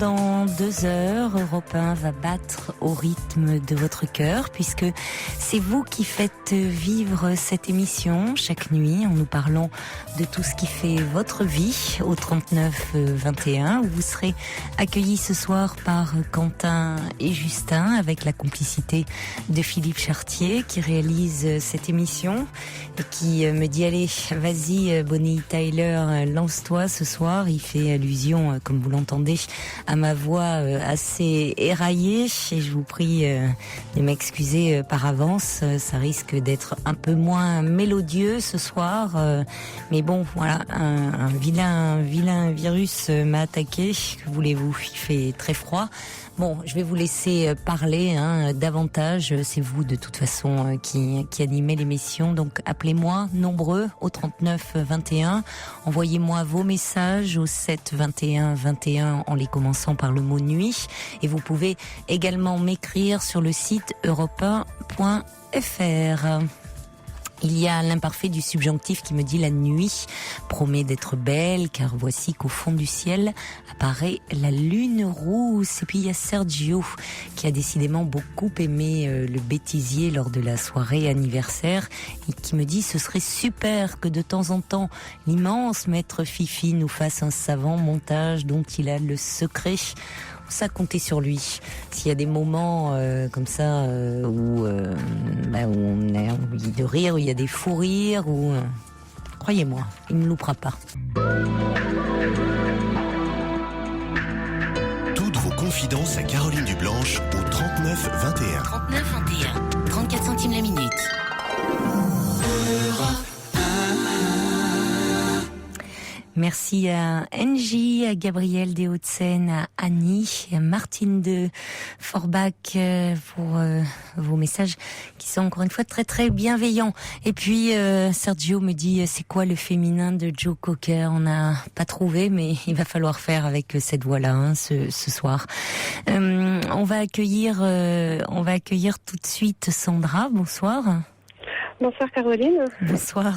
pendant 2 heures, Europe 1 va battre au rythme de votre cœur, puisque c'est vous qui faites vivre cette émission chaque nuit en nous parlant de tout ce qui fait votre vie au 39 21, où vous serez accueillis ce soir par Quentin et Justin, avec la complicité de Philippe Chartier qui réalise cette émission et qui me dit allez, vas-y Bonnie Tyler, lance-toi ce soir. Il fait allusion, comme vous l'entendez, à ma voix assez éraillée, et je vous prie de m'excuser par avance. Ça risque d'être un peu moins mélodieux ce soir, mais bon, voilà, un vilain virus m'a attaqué. Que voulez-vous, il fait très froid. Bon, je vais vous laisser parler davantage. C'est vous de toute façon qui animez l'émission. Donc appelez-moi nombreux au 39 21. Envoyez-moi vos messages au 7 21 21 en les commençant par le mot nuit. Et vous pouvez également m'écrire sur le site europe1.fr. Il y a l'imparfait du subjonctif qui me dit la nuit promet d'être belle, car voici qu'au fond du ciel apparaît la lune rousse. Et puis il y a Sergio qui a décidément beaucoup aimé le bêtisier lors de la soirée anniversaire et qui me dit ce serait super que de temps en temps l'immense maître Fifi nous fasse un savant montage dont il a le secret. Ça, comptez sur lui. S'il y a des moments comme ça où on a envie de rire, où il y a des fous rires, croyez-moi, il ne loupera pas. Toutes vos confidences à Caroline Dublanche au 39 21. 39 21, 34 centimes la minute. Merci à Angie, à Gabriel des Hauts-de-Seine, à Annie, à Martine de Forbach pour vos messages qui sont encore une fois très très bienveillants. Et puis Sergio me dit c'est quoi le féminin de Joe Cocker? On n'a pas trouvé, mais il va falloir faire avec cette voix-là ce soir. On va accueillir tout de suite Sandra. Bonsoir. Bonsoir Caroline. Bonsoir.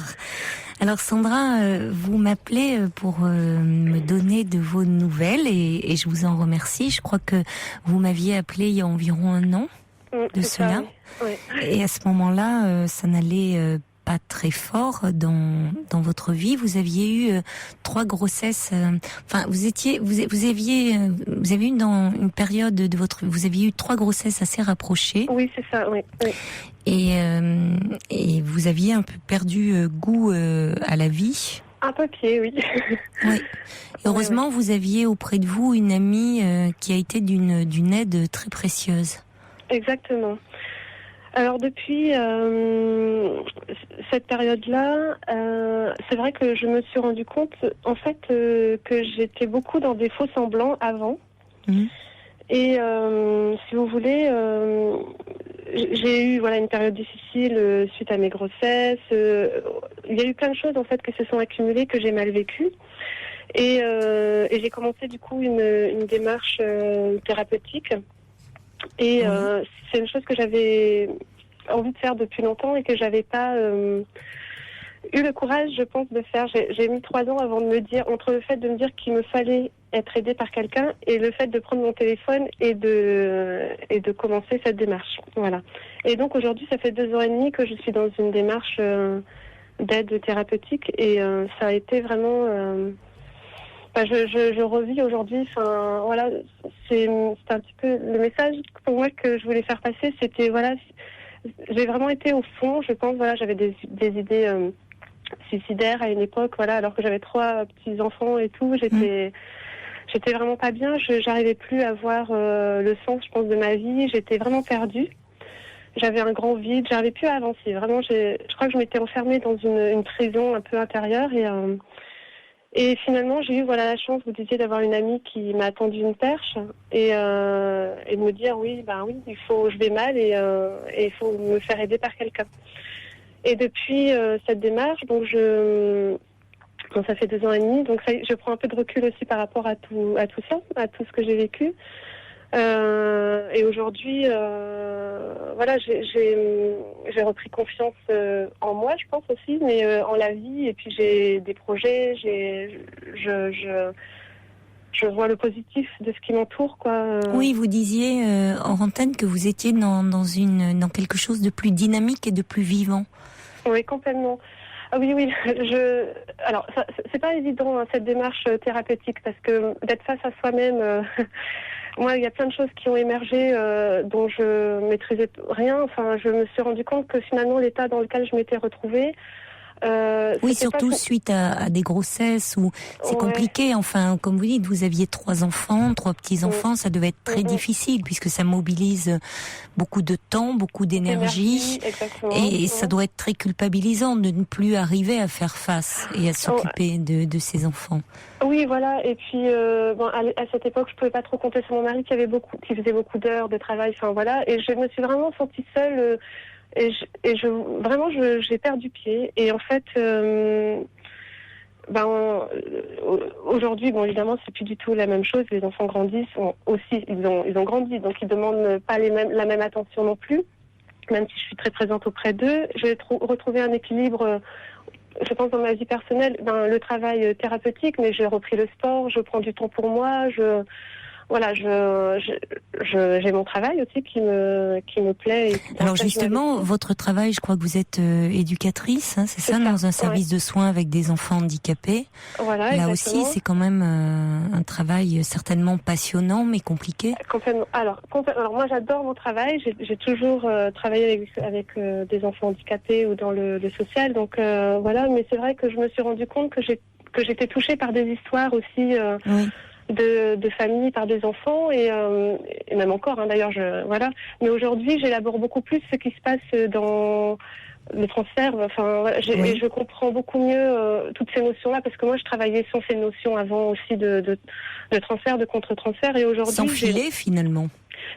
Alors Sandra, vous m'appelez pour me donner de vos nouvelles et je vous en remercie. Je crois que vous m'aviez appelé il y a environ 1 an de cela. Oui. Et à ce moment-là, ça n'allait pas très fort dans votre vie. Vous aviez eu 3 grossesses. Vous aviez eu dans une période de votre, vous aviez eu 3 grossesses assez rapprochées. Oui, c'est ça. Oui. Et vous aviez un peu perdu goût à la vie. Un peu pied, oui. Oui. Heureusement, vous aviez auprès de vous une amie qui a été d'une aide très précieuse. Exactement. Alors depuis cette période-là, c'est vrai que je me suis rendu compte, en fait, que j'étais beaucoup dans des faux semblants avant. Mmh. Et si vous voulez, j'ai eu une période difficile suite à mes grossesses. Il y a eu plein de choses en fait qui se sont accumulées que j'ai mal vécues. Et j'ai commencé du coup une démarche thérapeutique. Et c'est une chose que j'avais envie de faire depuis longtemps et que j'avais pas eu le courage, je pense, de faire. J'ai mis 3 ans avant de me dire, entre le fait de me dire qu'il me fallait être aidée par quelqu'un et le fait de prendre mon téléphone et de commencer cette démarche. Voilà. Et donc aujourd'hui, ça fait 2 ans et demi que je suis dans une démarche d'aide thérapeutique et ça a été vraiment... je revis aujourd'hui, voilà, c'est un petit peu le message pour moi que je voulais faire passer, c'était, voilà, j'ai vraiment été au fond, je pense, voilà, j'avais des idées suicidaires à une époque, voilà, alors que j'avais 3 petits-enfants et tout, j'étais vraiment pas bien, j'arrivais plus à voir le sens, je pense, de ma vie, j'étais vraiment perdue. J'avais un grand vide, j'arrivais plus à avancer. Vraiment, je crois que je m'étais enfermée dans une prison un peu intérieure et finalement, j'ai eu la chance, vous disiez, d'avoir une amie qui m'a tendu une perche et de me dire oui, je vais mal et il faut me faire aider par quelqu'un. Et depuis cette démarche, donc ça fait 2 ans et demi, donc je prends un peu de recul aussi par rapport à tout ça, à tout ce que j'ai vécu. Et aujourd'hui, voilà, j'ai repris confiance en moi, je pense aussi, mais en la vie. Et puis j'ai des projets, je je vois le positif de ce qui m'entoure, quoi. Oui, vous disiez hors antenne que vous étiez dans quelque chose de plus dynamique et de plus vivant. Oui, complètement. Ah oui, alors c'est pas évident, hein, cette démarche thérapeutique, parce que d'être face à soi-même, moi, il y a plein de choses qui ont émergé dont je maîtrisais rien. Enfin, je me suis rendu compte que finalement l'état dans lequel je m'étais retrouvée. Oui, surtout suite à des grossesses où c'est compliqué. Enfin, comme vous dites, vous aviez 3 enfants, 3 petits-enfants, ça devait être très difficile puisque ça mobilise beaucoup de temps, beaucoup d'énergie. Et ça doit être très culpabilisant de ne plus arriver à faire face et à s'occuper de ses enfants. Oui, voilà. Et puis, à cette époque, je pouvais pas trop compter sur mon mari qui faisait beaucoup d'heures de travail. Enfin, voilà. Et je me suis vraiment sentie seule. Vraiment, j'ai perdu pied. Et en fait, aujourd'hui, évidemment, c'est plus du tout la même chose. Les enfants grandissent aussi, ils ont grandi, donc ils demandent pas la même attention non plus. Même si je suis très présente auprès d'eux, j'ai retrouvé un équilibre. Je pense dans ma vie personnelle, le travail thérapeutique, mais j'ai repris le sport, je prends du temps pour moi, j'ai mon travail aussi qui me plaît. Alors justement, votre travail, je crois que vous êtes éducatrice, hein, c'est ça, dans un service de soins avec des enfants handicapés. Voilà, là exactement. aussi, c'est quand même un travail certainement passionnant, mais compliqué. Complètement. Alors moi, j'adore mon travail. J'ai toujours travaillé avec des enfants handicapés ou dans le social. Donc voilà, mais c'est vrai que je me suis rendu compte que j'étais touchée par des histoires aussi. Oui. De famille, par des enfants et même encore, hein, d'ailleurs, voilà. Mais aujourd'hui, j'élabore beaucoup plus ce qui se passe dans le transfert. Enfin, voilà, et je comprends beaucoup mieux toutes ces notions-là parce que moi, je travaillais sans ces notions avant aussi de transfert, de contre-transfert, et aujourd'hui, sans filet finalement.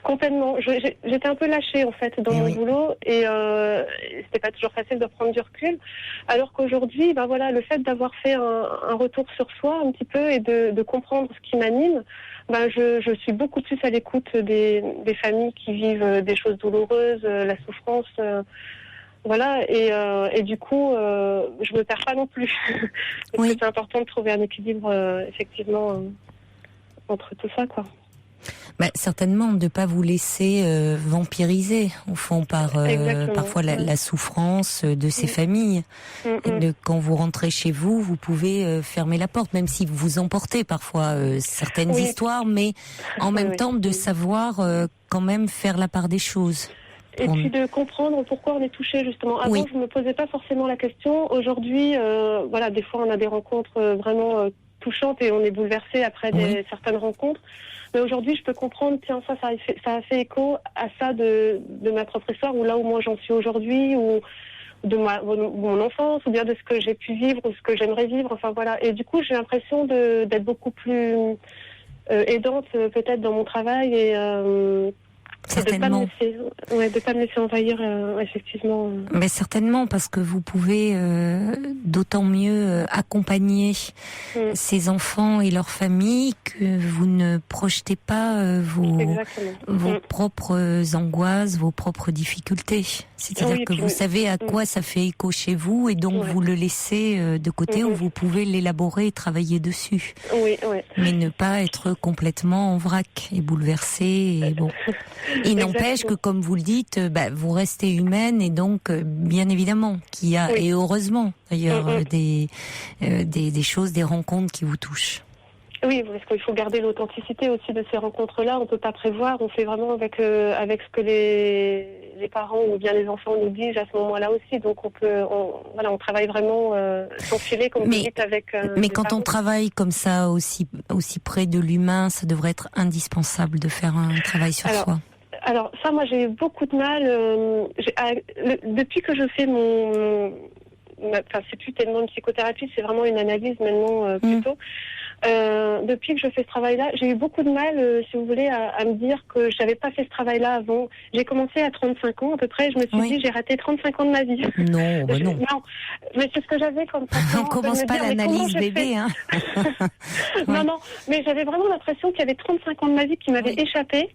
Complètement. J'étais un peu lâchée en fait dans mon boulot et c'était pas toujours facile de prendre du recul. Alors qu'aujourd'hui, le fait d'avoir fait un retour sur soi un petit peu et de comprendre ce qui m'anime, je suis beaucoup plus à l'écoute des familles qui vivent des choses douloureuses, la souffrance. Voilà, et du coup, je me perds pas non plus. Parce que c'est important de trouver un équilibre, effectivement, entre tout ça, quoi. Certainement de pas vous laisser vampiriser au fond par parfois la souffrance de ces familles. Quand vous rentrez chez vous, vous pouvez fermer la porte, même si vous emportez parfois certaines histoires, mais en même temps de savoir quand même faire la part des choses. Et puis de comprendre pourquoi on est touché, justement. Avant, je me posais pas forcément la question. Aujourd'hui, des fois on a des rencontres vraiment touchantes et on est bouleversé après certaines rencontres. Mais aujourd'hui, je peux comprendre, tiens, ça a fait écho à ça de ma propre histoire, ou là où moi j'en suis aujourd'hui, ou de mon enfance, ou bien de ce que j'ai pu vivre, ou ce que j'aimerais vivre. Enfin voilà. Et du coup, j'ai l'impression d'être beaucoup plus aidante, peut-être dans mon travail et certainement. De pas me laisser envahir, effectivement. Mais certainement, parce que vous pouvez d'autant mieux accompagner ces enfants et leurs familles que vous ne projetez pas vos propres angoisses, vos propres difficultés. C'est-à-dire que vous savez à quoi ça fait écho chez vous et donc vous le laissez de côté où vous pouvez l'élaborer et travailler dessus. Mais ne pas être complètement en vrac et bouleversé. Et bon. Il n'empêche que, comme vous le dites, vous restez humaine et donc, bien évidemment, qu'il y a, et heureusement d'ailleurs, des choses, des rencontres qui vous touchent. Oui, parce qu'il faut garder l'authenticité aussi de ces rencontres-là. On peut pas prévoir. On fait vraiment avec ce que les parents ou bien les enfants nous disent à ce moment-là aussi. Donc on travaille vraiment sans filet, comme vous dites, avec. Mais quand on travaille comme ça aussi près de l'humain, ça devrait être indispensable de faire un travail sur soi. Alors ça, moi, j'ai eu beaucoup de mal. Depuis que je fais c'est plus tellement une psychothérapie, c'est vraiment une analyse maintenant plutôt. Depuis que je fais ce travail-là, j'ai eu beaucoup de mal, si vous voulez, à me dire que j'avais pas fait ce travail-là avant. J'ai commencé à 35 ans à peu près, et je me suis dit j'ai raté 35 ans de ma vie. Non, non. Non, mais c'est ce que j'avais comme sentiment. On commence pas l'analyse bébé, hein. Non, mais j'avais vraiment l'impression qu'il y avait 35 ans de ma vie qui m'avaient échappé.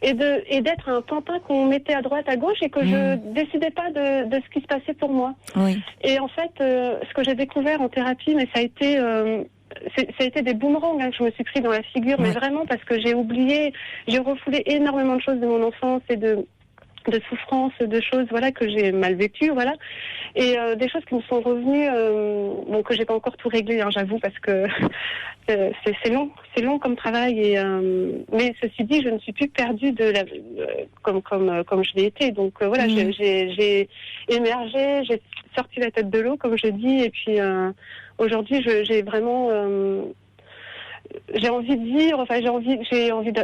Et d'être un pantin qu'on mettait à droite, à gauche, et que je décidais pas de ce qui se passait pour moi. Et en fait, ce que j'ai découvert en thérapie, mais ça a été ça a été des boomerangs que je me suis pris dans la figure, mais vraiment parce que j'ai refoulé énormément de choses de mon enfance et de souffrances, de choses que j'ai mal vécues, et des choses qui me sont revenues, que j'ai pas encore tout réglé, j'avoue, parce que c'est long comme travail, et mais ceci dit, je ne suis plus perdue comme je l'ai été, donc j'ai émergé, j'ai sorti la tête de l'eau, comme je dis, et puis aujourd'hui j'ai vraiment j'ai envie de vivre,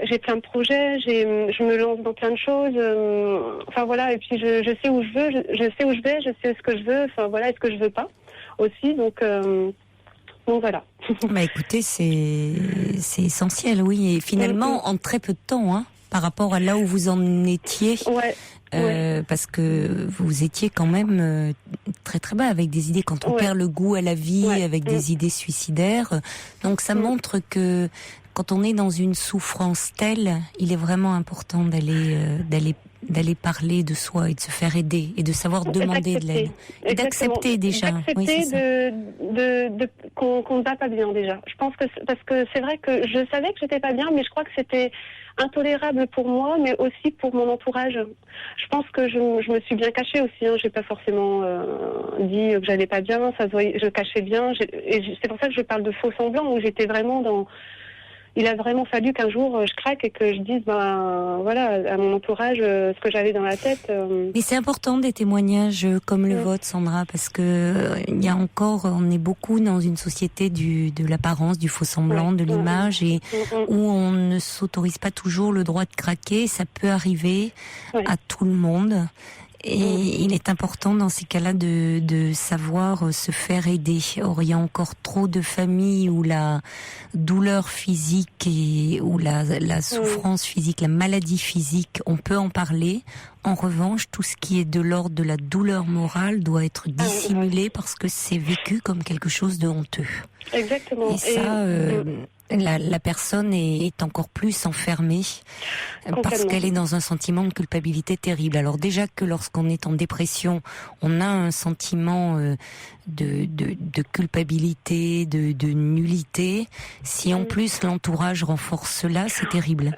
j'ai plein de projets, je me lance dans plein de choses, et puis je sais où je veux, je sais où je vais, je sais ce que je veux, et ce que je veux pas aussi, donc voilà. Bah écoutez, c'est essentiel, oui, et finalement en très peu de temps, par rapport à là où vous en étiez. Parce que vous étiez quand même très très bas avec des idées, quand on perd le goût à la vie, avec des idées suicidaires. Donc ça montre que quand on est dans une souffrance telle, il est vraiment important d'aller parler de soi et de se faire aider et de savoir demander de l'aide et d'accepter déjà. D'accepter qu'on ne va pas bien déjà. Je pense que parce que c'est vrai que je savais que j'étais pas bien, mais je crois que c'était intolérable pour moi, mais aussi pour mon entourage. Je pense que je me suis bien cachée aussi. J'ai pas forcément dit que j'allais pas bien. Ça se voyait, je cachais bien. Et c'est pour ça que je parle de faux semblants, où j'étais vraiment dans. Il a vraiment fallu qu'un jour je craque et que je dise à mon entourage ce que j'avais dans la tête. Mais c'est important des témoignages comme le vôtre, Sandra, parce que il y a encore, on est beaucoup dans une société de l'apparence, du faux semblant, de l'image, et où on ne s'autorise pas toujours le droit de craquer. Ça peut arriver à tout le monde. Et il est important dans ces cas-là de savoir se faire aider. Or, il y a encore trop de familles où la douleur physique ou la souffrance physique, la maladie physique, on peut en parler. En revanche, tout ce qui est de l'ordre de la douleur morale doit être dissimulé parce que c'est vécu comme quelque chose de honteux. Exactement. Et ça, la personne est encore plus enfermée parce qu'elle est dans un sentiment de culpabilité terrible. Alors déjà que lorsqu'on est en dépression, on a un sentiment de culpabilité, de nullité. Si en plus l'entourage renforce cela, c'est terrible.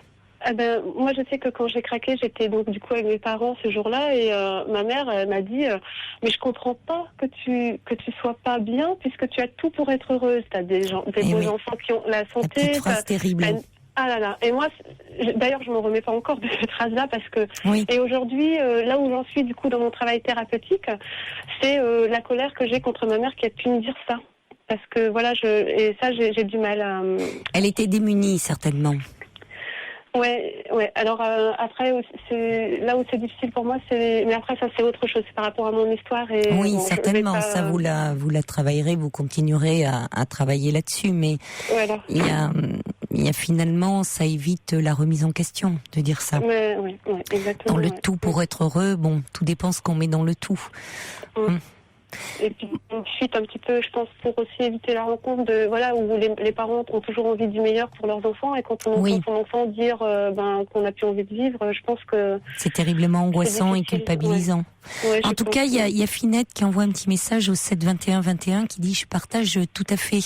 Moi, je sais que quand j'ai craqué, j'étais donc du coup avec mes parents ce jour-là, et ma mère m'a dit mais je comprends pas que tu sois pas bien, puisque tu as tout pour être heureuse. T'as des beaux enfants qui ont la santé. La petite phrase terrible. Ah là là. Et moi, d'ailleurs, je me remets pas encore de cette phrase-là, parce que et aujourd'hui, là où j'en suis du coup dans mon travail thérapeutique, c'est la colère que j'ai contre ma mère qui a pu me dire ça, parce que j'ai du mal à. Elle était démunie certainement. Ouais. Alors après, c'est là où c'est difficile pour moi, mais après ça c'est autre chose, c'est par rapport à mon histoire. Et oui, certainement. Ça vous la travaillerez, vous continuerez à travailler là-dessus, mais il y a finalement, ça évite la remise en question de dire ça. Oui, exactement. Dans le tout pour être heureux, tout dépend ce qu'on met dans le tout. Et puis ensuite un petit peu, je pense, pour aussi éviter la rencontre où les parents ont toujours envie du meilleur pour leurs enfants, et quand on entend son enfant dire qu'on n'a plus envie de vivre, je pense que c'est terriblement angoissant et culpabilisant. En tout cas, il y a Finette qui envoie un petit message au 7 21 21 qui dit: je partage tout à fait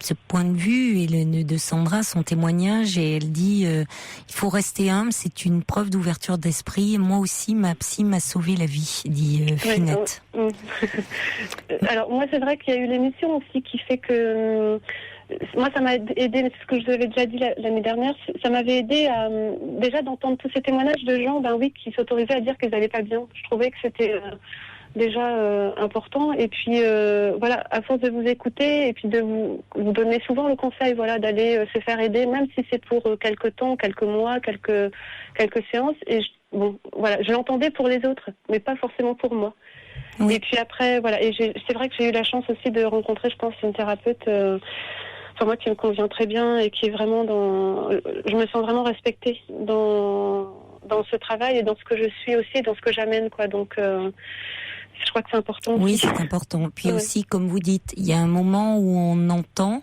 ce point de vue et de Sandra, son témoignage, et elle dit il faut rester humble, c'est une preuve d'ouverture d'esprit. Moi aussi, ma psy m'a sauvé la vie, dit Finette. Alors moi, c'est vrai qu'il y a eu l'émission aussi qui fait que moi, ça m'a aidé, ce que je vous avais déjà dit l'année dernière, ça m'avait aidé à déjà d'entendre tous ces témoignages de gens qui s'autorisaient à dire qu'ils n'allaient pas bien. Je trouvais que c'était déjà important, et puis à force de vous écouter et puis de vous donner souvent le conseil d'aller se faire aider, même si c'est pour quelques temps, quelques mois, quelques séances, et je l'entendais pour les autres, mais pas forcément pour moi. Et puis après c'est vrai que j'ai eu la chance aussi de rencontrer, je pense, une thérapeute moi qui me convient très bien, et qui est vraiment je me sens vraiment respectée dans ce travail et dans ce que je suis aussi, et dans ce que j'amène, donc je crois que c'est important. Oui, c'est important. Puis aussi, comme vous dites, il y a un moment où on entend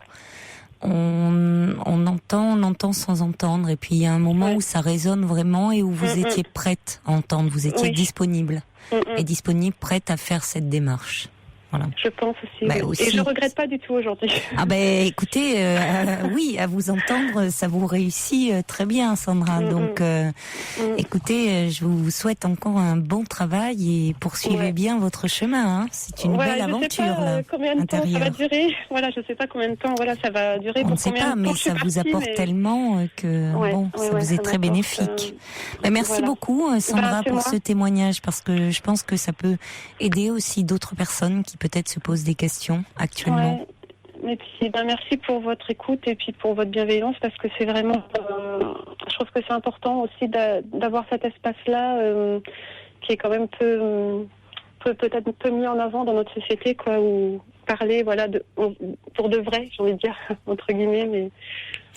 sans entendre, et puis il y a un moment où ça résonne vraiment et où vous étiez prête à entendre, vous étiez disponible et disponible, prête à faire cette démarche. Voilà. Je pense aussi, Bah, oui. aussi. Et je regrette pas du tout aujourd'hui. Ah ben écoutez, oui, à vous entendre, ça vous réussit très bien, Sandra. Donc, écoutez, je vous souhaite encore un bon travail et poursuivez bien votre chemin. Hein. C'est une belle aventure je sais pas, là. combien de temps ça va durer. Voilà, je sais pas combien de temps. Voilà, ça va durer. On ne sait pas, mais ça vous apporte tellement que ça vous est très bénéfique. Merci beaucoup, Sandra, pour ce témoignage, parce que je pense que ça peut aider aussi d'autres personnes qui peut-être se posent des questions actuellement. Et puis, merci pour votre écoute et puis pour votre bienveillance, parce que c'est vraiment, je trouve que c'est important aussi d'avoir cet espace-là qui est quand même peut-être un peu mis en avant dans notre société, quoi, où parler, pour de vrai, j'ai envie de dire, entre guillemets, mais...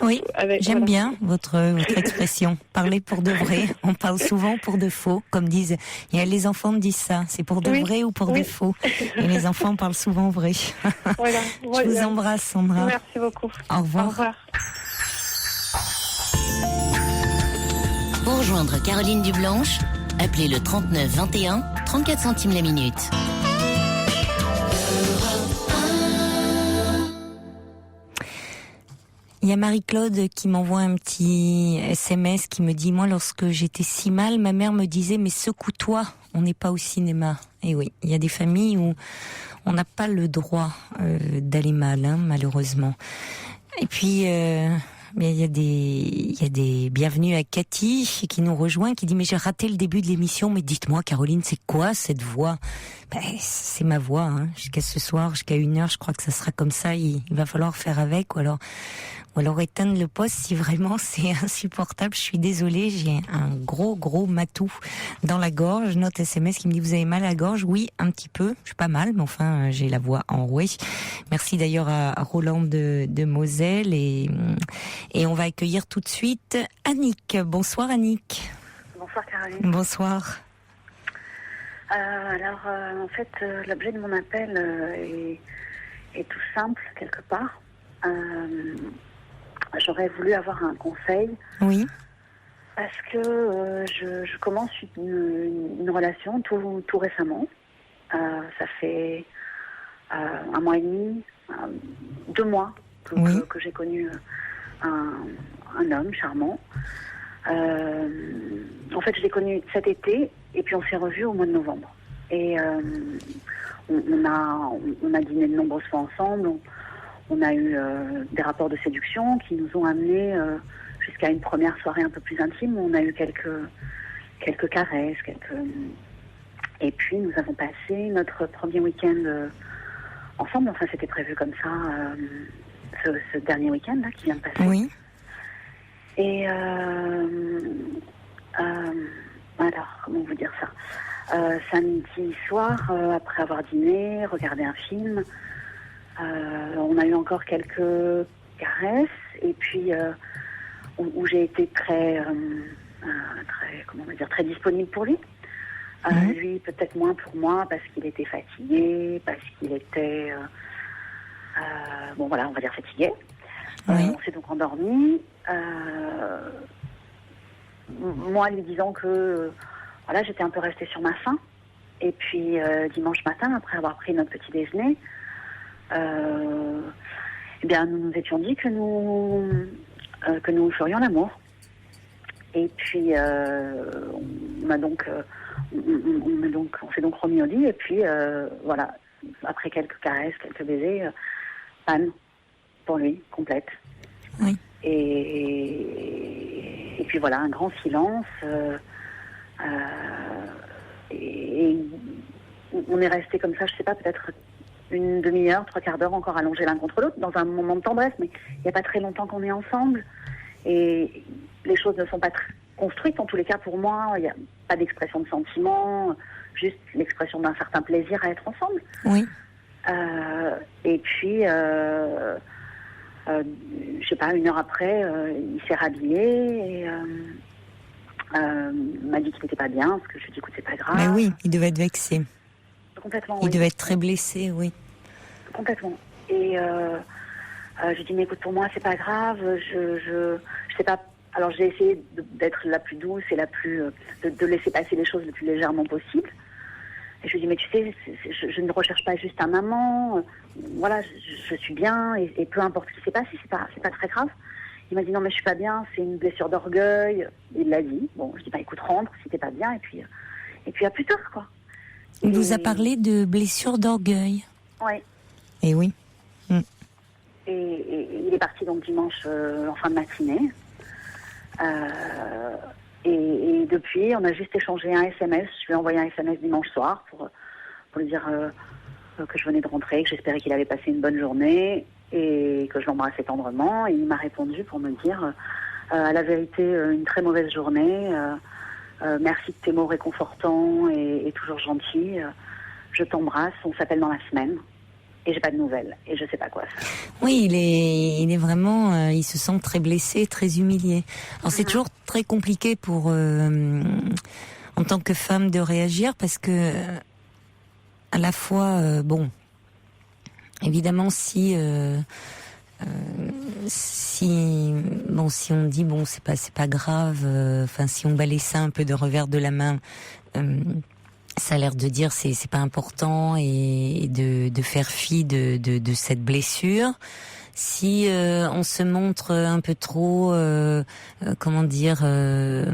Oui, j'aime bien votre expression. Parler pour de vrai. On parle souvent pour de faux, comme disent. Les enfants me disent ça. C'est pour de vrai ou pour de faux. Et les enfants parlent souvent vrai. Je vous embrasse, Sandra. Merci beaucoup. Au revoir. Au revoir. Pour rejoindre Caroline Dublanche, appelez le 39 21, 34 centimes la minute. Il y a Marie-Claude qui m'envoie un petit SMS qui me dit « Moi, lorsque j'étais si mal, ma mère me disait « Mais secoue-toi, on n'est pas au cinéma ». » Et oui, il y a des familles où on n'a pas le droit d'aller mal, hein, malheureusement. Et puis... mais il y a des bienvenus à Cathy qui nous rejoint, qui dit mais j'ai raté le début de l'émission, mais dites-moi Caroline, c'est quoi cette voix? C'est ma voix, hein, jusqu'à ce soir, jusqu'à 1h, je crois que ça sera comme ça, il va falloir faire avec, ou alors éteindre le poste si vraiment c'est insupportable. Je suis désolée, j'ai un gros matou dans la gorge. Note SMS qui me dit vous avez mal à la gorge? Oui, un petit peu, je suis pas mal, mais enfin j'ai la voix enrouée. Merci d'ailleurs à Roland de Moselle et on va accueillir tout de suite Annick. Bonsoir Annick. Bonsoir Caroline. Bonsoir. En fait, l'objet de mon appel est tout simple quelque part. J'aurais voulu avoir un conseil. Oui. Parce que je commence une relation tout récemment. Ça fait 1 mois et demi, 2 mois que j'ai connu un homme charmant. En fait, je l'ai connu cet été et puis on s'est revus au mois de novembre. Et on a dîné de nombreuses fois ensemble. On a eu des rapports de séduction qui nous ont amenés jusqu'à une première soirée un peu plus intime où on a eu quelques caresses, et puis nous avons passé notre premier week-end ensemble. Enfin, c'était prévu comme ça ce dernier week-end là qui vient de passer. Oui. Et alors, comment vous dire ça? Samedi soir, après avoir dîné, regardé un film, on a eu encore quelques caresses et puis où j'ai été très très disponible pour lui. Lui peut-être moins pour moi parce qu'il était fatigué, parce qu'il était on va dire fatigué. On s'est donc endormi. Moi lui disant que j'étais un peu restée sur ma faim. Et puis dimanche matin, après avoir pris notre petit déjeuner, nous nous étions dit que nous ferions l'amour. Et puis on s'est donc remis au lit et puis après quelques caresses, quelques baisers, panne pour lui, complète. Oui. Et puis voilà, un grand silence. Et on est resté comme ça, je sais pas, peut-être une demi-heure, 3/4 d'heure encore allongés l'un contre l'autre, dans un moment de tendresse, mais il n'y a pas très longtemps qu'on est ensemble. Et les choses ne sont pas construites, en tous les cas pour moi, il n'y a pas d'expression de sentiment, juste l'expression d'un certain plaisir à être ensemble. Oui. Et puis, je sais pas, 1 heure après, il s'est rhabillé et m'a dit qu'il n'était pas bien, parce que je lui ai dit, écoute, c'est pas grave. Mais oui, il devait être vexé. Complètement, il devait être très blessé, oui. Complètement. Et je lui ai dit, mais écoute, pour moi, c'est pas grave, je sais pas. Alors, j'ai essayé d'être la plus douce et la plus, de laisser passer les choses le plus légèrement possible. Et je lui dis, mais tu sais, je ne recherche pas juste un amant. Voilà, je suis bien et peu importe ce qui s'est passé, c'est pas très grave. Il m'a dit, non, mais je suis pas bien, c'est une blessure d'orgueil. Il l'a dit. Bon, je dis, bah écoute, rentre si t'es pas bien, et puis à plus tard, quoi. Il vous a parlé de blessure d'orgueil. Ouais. Et oui. Et il est parti donc dimanche en fin de matinée. Et depuis, on a juste échangé un SMS. Je lui ai envoyé un SMS dimanche soir pour lui dire que je venais de rentrer, que j'espérais qu'il avait passé une bonne journée et que je l'embrassais tendrement. Et il m'a répondu pour me dire, à la vérité, une très mauvaise journée. Merci de tes mots réconfortants et toujours gentils. Je t'embrasse. On s'appelle dans la semaine. Et j'ai pas de nouvelles. Et je sais pas quoi faire. Oui, il est vraiment, il se sent très blessé, très humilié. Alors c'est toujours très compliqué pour, en tant que femme, de réagir parce que, à la fois, bon, évidemment, si on dit bon, c'est pas grave, enfin, si on balaye ça un peu de revers de la main. Ça a l'air de dire c'est pas important et de faire fi de cette blessure. Si on se montre un peu trop comment dire un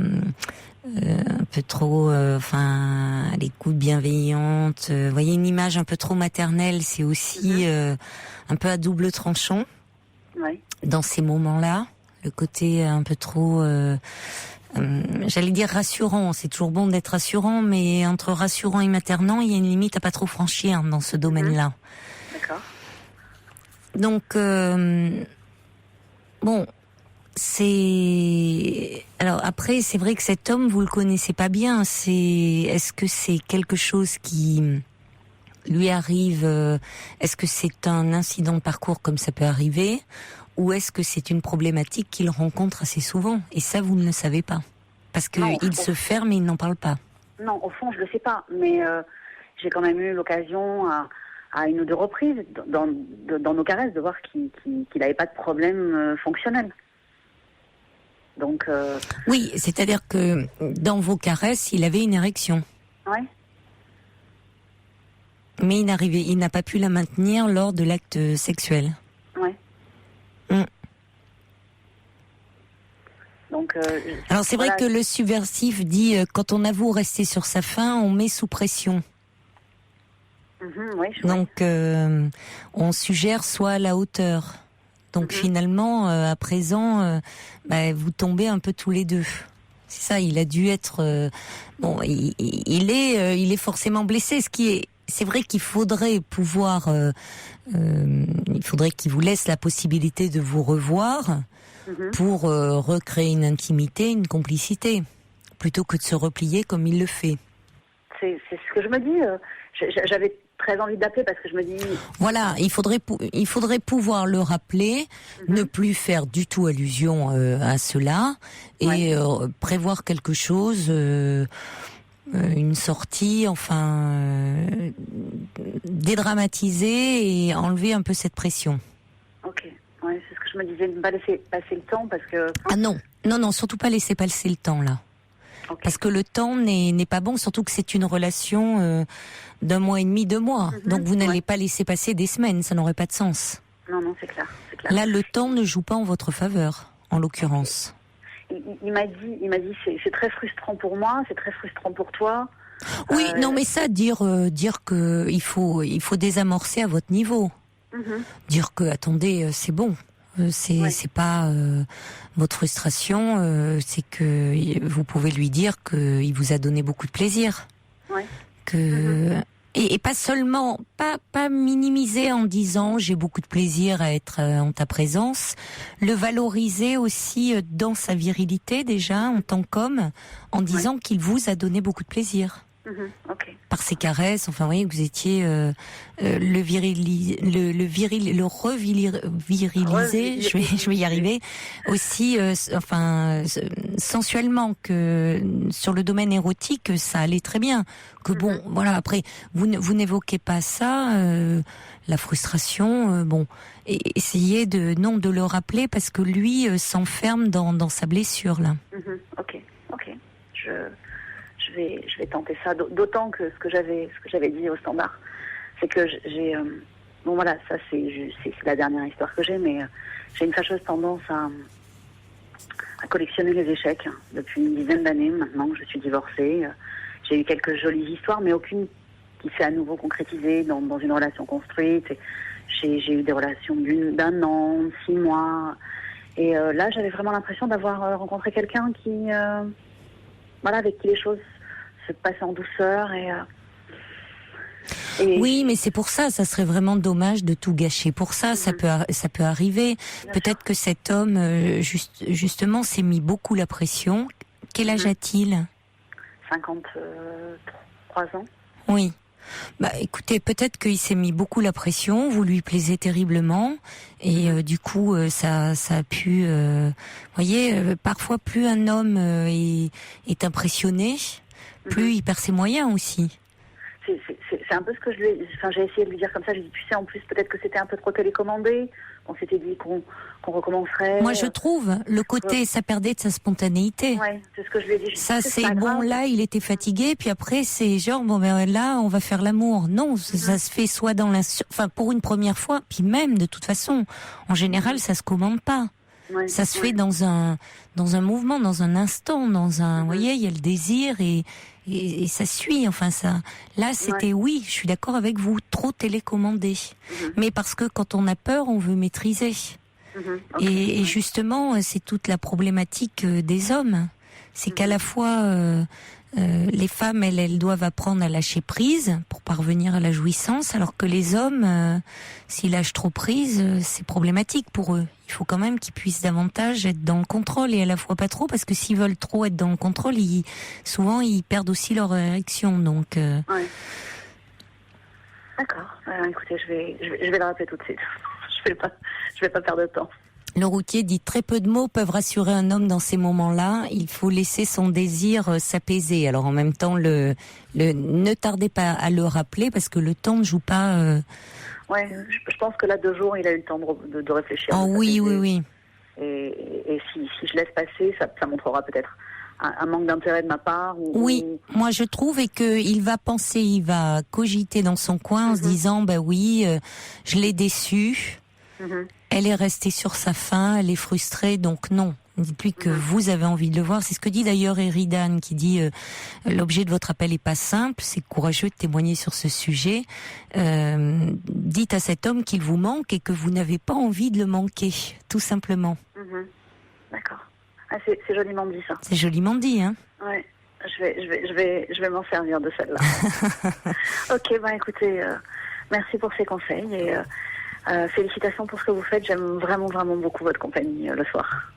peu trop enfin à l'écoute bienveillante, voyez, une image un peu trop maternelle, c'est aussi un peu à double tranchant. Ouais. Dans ces moments-là, le côté un peu trop j'allais dire rassurant, c'est toujours bon d'être rassurant, mais entre rassurant et maternant, il y a une limite à pas trop franchir dans ce domaine-là. D'accord. Donc, bon, c'est... Alors après, c'est vrai que cet homme, vous le connaissez pas bien. Est-ce que c'est quelque chose qui lui arrive, est-ce que c'est un incident de parcours comme ça peut arriver, ou est-ce que c'est une problématique qu'il rencontre assez souvent? Et ça, vous ne le savez pas. Parce qu'il se ferme et il n'en parle pas. Non, au fond, je le sais pas. Mais j'ai quand même eu l'occasion à une ou deux reprises, dans nos caresses, de voir qu'il n'avait pas de problème fonctionnel. Donc... Oui, c'est-à-dire que dans vos caresses, il avait une érection. Ouais. Mais il n'a pas pu la maintenir lors de l'acte sexuel. Ouais. Donc, alors c'est vrai que le subversif dit quand on avoue rester sur sa faim, on met sous pression. Oui, donc on suggère soit à la hauteur. Donc finalement, à présent, vous tombez un peu tous les deux. C'est ça, il a dû être... bon, il est forcément blessé, c'est vrai qu'il faudrait pouvoir... il faudrait qu'il vous laisse la possibilité de vous revoir pour recréer une intimité, une complicité, plutôt que de se replier comme il le fait. C'est ce que je me dis. J'avais très envie d'appeler parce que je me dis... Voilà, il faudrait pouvoir le rappeler, ne plus faire du tout allusion à cela, et prévoir quelque chose... une sortie, enfin, dédramatiser et enlever un peu cette pression. Ok, ouais, c'est ce que je me disais, ne pas laisser passer le temps parce que... Ah non, surtout pas laisser passer le temps là. Okay. Parce que le temps n'est pas bon, surtout que c'est une relation d'1 mois et demi, 2 mois. Donc vous n'allez pas laisser passer des semaines, ça n'aurait pas de sens. Non, c'est clair. Là, le temps ne joue pas en votre faveur, en l'occurrence. Il m'a dit c'est très frustrant pour moi, c'est très frustrant pour toi. Oui, non, mais ça, dire que il faut désamorcer à votre niveau. Dire que attendez, c'est bon, c'est pas votre frustration, c'est que vous pouvez lui dire que il vous a donné beaucoup de plaisir. Que et pas seulement, pas minimiser en disant j'ai beaucoup de plaisir à être en ta présence, le valoriser aussi dans sa virilité déjà en tant qu'homme, en disant qu'il vous a donné beaucoup de plaisir. Par ses caresses, enfin, vous voyez que vous étiez le reviriliser, je vais y arriver, aussi, sensuellement, que sur le domaine érotique, ça allait très bien. Que bon, voilà, après, vous n'évoquez pas ça, la frustration, essayez de le rappeler parce que lui s'enferme dans sa blessure, là. Ok. vais tenter ça. D'autant que ce que j'avais dit au standard, c'est que j'ai bon voilà, ça c'est la dernière histoire que j'ai, mais j'ai une fâcheuse tendance à collectionner les échecs depuis une dizaine d'années maintenant que je suis divorcée. J'ai eu quelques jolies histoires, mais aucune qui s'est à nouveau concrétisée dans une relation construite. J'ai eu des relations d'un an, 6 mois. Et là, j'avais vraiment l'impression d'avoir rencontré quelqu'un qui, avec qui les choses se passaient en douceur. Et oui, mais c'est pour ça serait vraiment dommage de tout gâcher. Pour ça, ça peut arriver. Peut-être que cet homme, justement, s'est mis beaucoup la pression. Quel âge a-t-il ? 53 ans. Oui. Bah, écoutez, peut-être qu'il s'est mis beaucoup la pression, vous lui plaisez terriblement, et du coup, ça a pu, voyez, parfois plus un homme est impressionné, plus il perd ses moyens aussi. C'est un peu ce que j'ai essayé de lui dire comme ça. J'ai dit, tu sais, en plus, peut-être que c'était un peu trop télécommandé. On s'était dit qu'on recommencerait. Moi, je trouve, le côté, ça perdait de sa spontanéité. Ouais, c'est ce que je lui ai dit. Ça, c'est bon, là, il était fatigué, puis après, c'est genre, bon, ben là, on va faire l'amour. Non, ça se fait soit pour une première fois, puis même, de toute façon, en général, ça se commande pas. Ouais, ça se fait dans un mouvement, dans un instant, vous voyez, il y a le désir et ça suit, enfin ça. Là, c'était oui, je suis d'accord avec vous, trop télécommandé. Mais parce que quand on a peur, on veut maîtriser. Et justement, c'est toute la problématique des hommes. C'est qu'à la fois, les femmes, elles doivent apprendre à lâcher prise pour parvenir à la jouissance, alors que les hommes, s'ils lâchent trop prise, c'est problématique pour eux. Il faut quand même qu'ils puissent davantage être dans le contrôle et à la fois pas trop, parce que s'ils veulent trop être dans le contrôle, souvent ils perdent aussi leur érection. Donc. Ouais. D'accord. Écoutez, je vais le rappeler tout de suite. Je vais pas perdre de temps. Le routier dit très peu de mots peuvent rassurer un homme dans ces moments-là. Il faut laisser son désir s'apaiser. Alors en même temps, ne tardez pas à le rappeler parce que le temps ne joue pas. Ouais, je pense que là 2 jours, il a eu le temps de réfléchir. Oh oui. Et si je laisse passer, ça montrera peut-être un manque d'intérêt de ma part. Oui, moi je trouve et que il va cogiter dans son coin en se disant je l'ai déçue. Elle est restée sur sa faim, elle est frustrée, donc non. Dites-lui que vous avez envie de le voir. C'est ce que dit d'ailleurs Eridan, qui dit l'objet de votre appel est pas simple, c'est courageux de témoigner sur ce sujet. Dites à cet homme qu'il vous manque et que vous n'avez pas envie de le manquer, tout simplement. D'accord. Ah, c'est joliment dit ça. C'est joliment dit, hein. Ouais. Je vais m'en servir de celle-là. Ok, écoutez, merci pour ces conseils et félicitations pour ce que vous faites. J'aime vraiment, vraiment beaucoup votre compagnie le soir.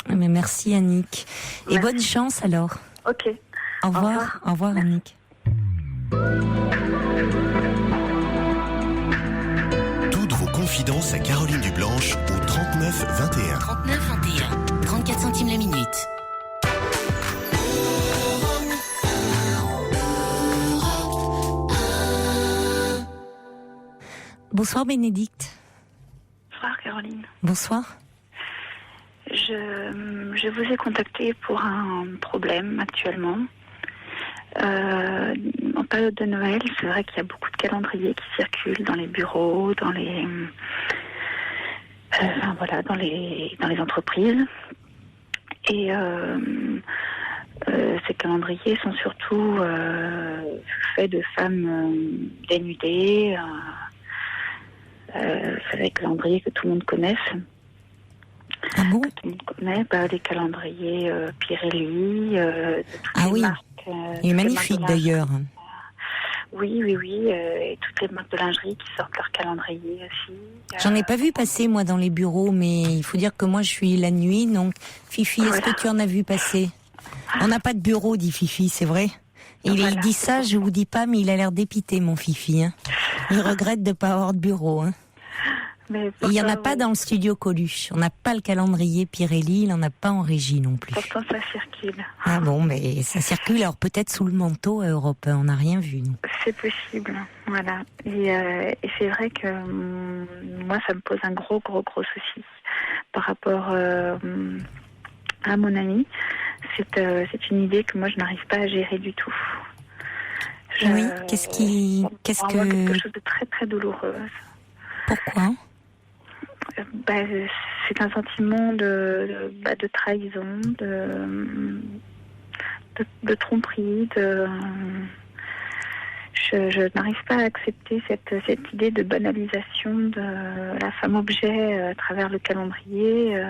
Mais merci Annick. Et merci. Bonne chance alors. Ok. Au revoir. Au revoir Annick. Toutes vos confidences à Caroline Dublanche au 39 21. 39 21. 34 centimes la minute. Bonsoir Bénédicte. Bonsoir Caroline. Bonsoir. Je vous ai contacté pour un problème actuellement. En période de Noël, c'est vrai qu'il y a beaucoup de calendriers qui circulent dans les bureaux, dans les entreprises. Et ces calendriers sont surtout faits de femmes dénudées. C'est des calendriers que tout le monde connaisse. Ah bon? Que tout le monde connaît, des calendriers Pirelli, de toutes les marques. Il est magnifique d'ailleurs. Oui, et toutes les marques de lingerie qui sortent leur calendrier aussi. J'en ai pas vu passer moi dans les bureaux, mais il faut dire que moi je suis la nuit, donc Fifi, est-ce que tu en as vu passer? On n'a pas de bureau, dit Fifi, c'est vrai. Et il dit ça, je vous dis pas, mais il a l'air dépité, mon Fifi. Hein. Il regrette de pas avoir de bureau. Hein. Mais il y en a pas dans le studio Coluche. On n'a pas le calendrier Pirelli, il en a pas en régie non plus. Pourtant ça circule. Ah bon, mais ça circule. Alors peut-être sous le manteau à Europe 1, on n'a rien vu. Nous. C'est possible, voilà. Et c'est vrai que moi ça me pose un gros souci par rapport à mon ami. c'est une idée que moi je n'arrive pas à gérer du tout. Oui, qu'est-ce que quelque chose de très très douloureux. Pourquoi? C'est un sentiment de trahison, de tromperie, je n'arrive pas à accepter cette idée de banalisation de la femme objet à travers le calendrier,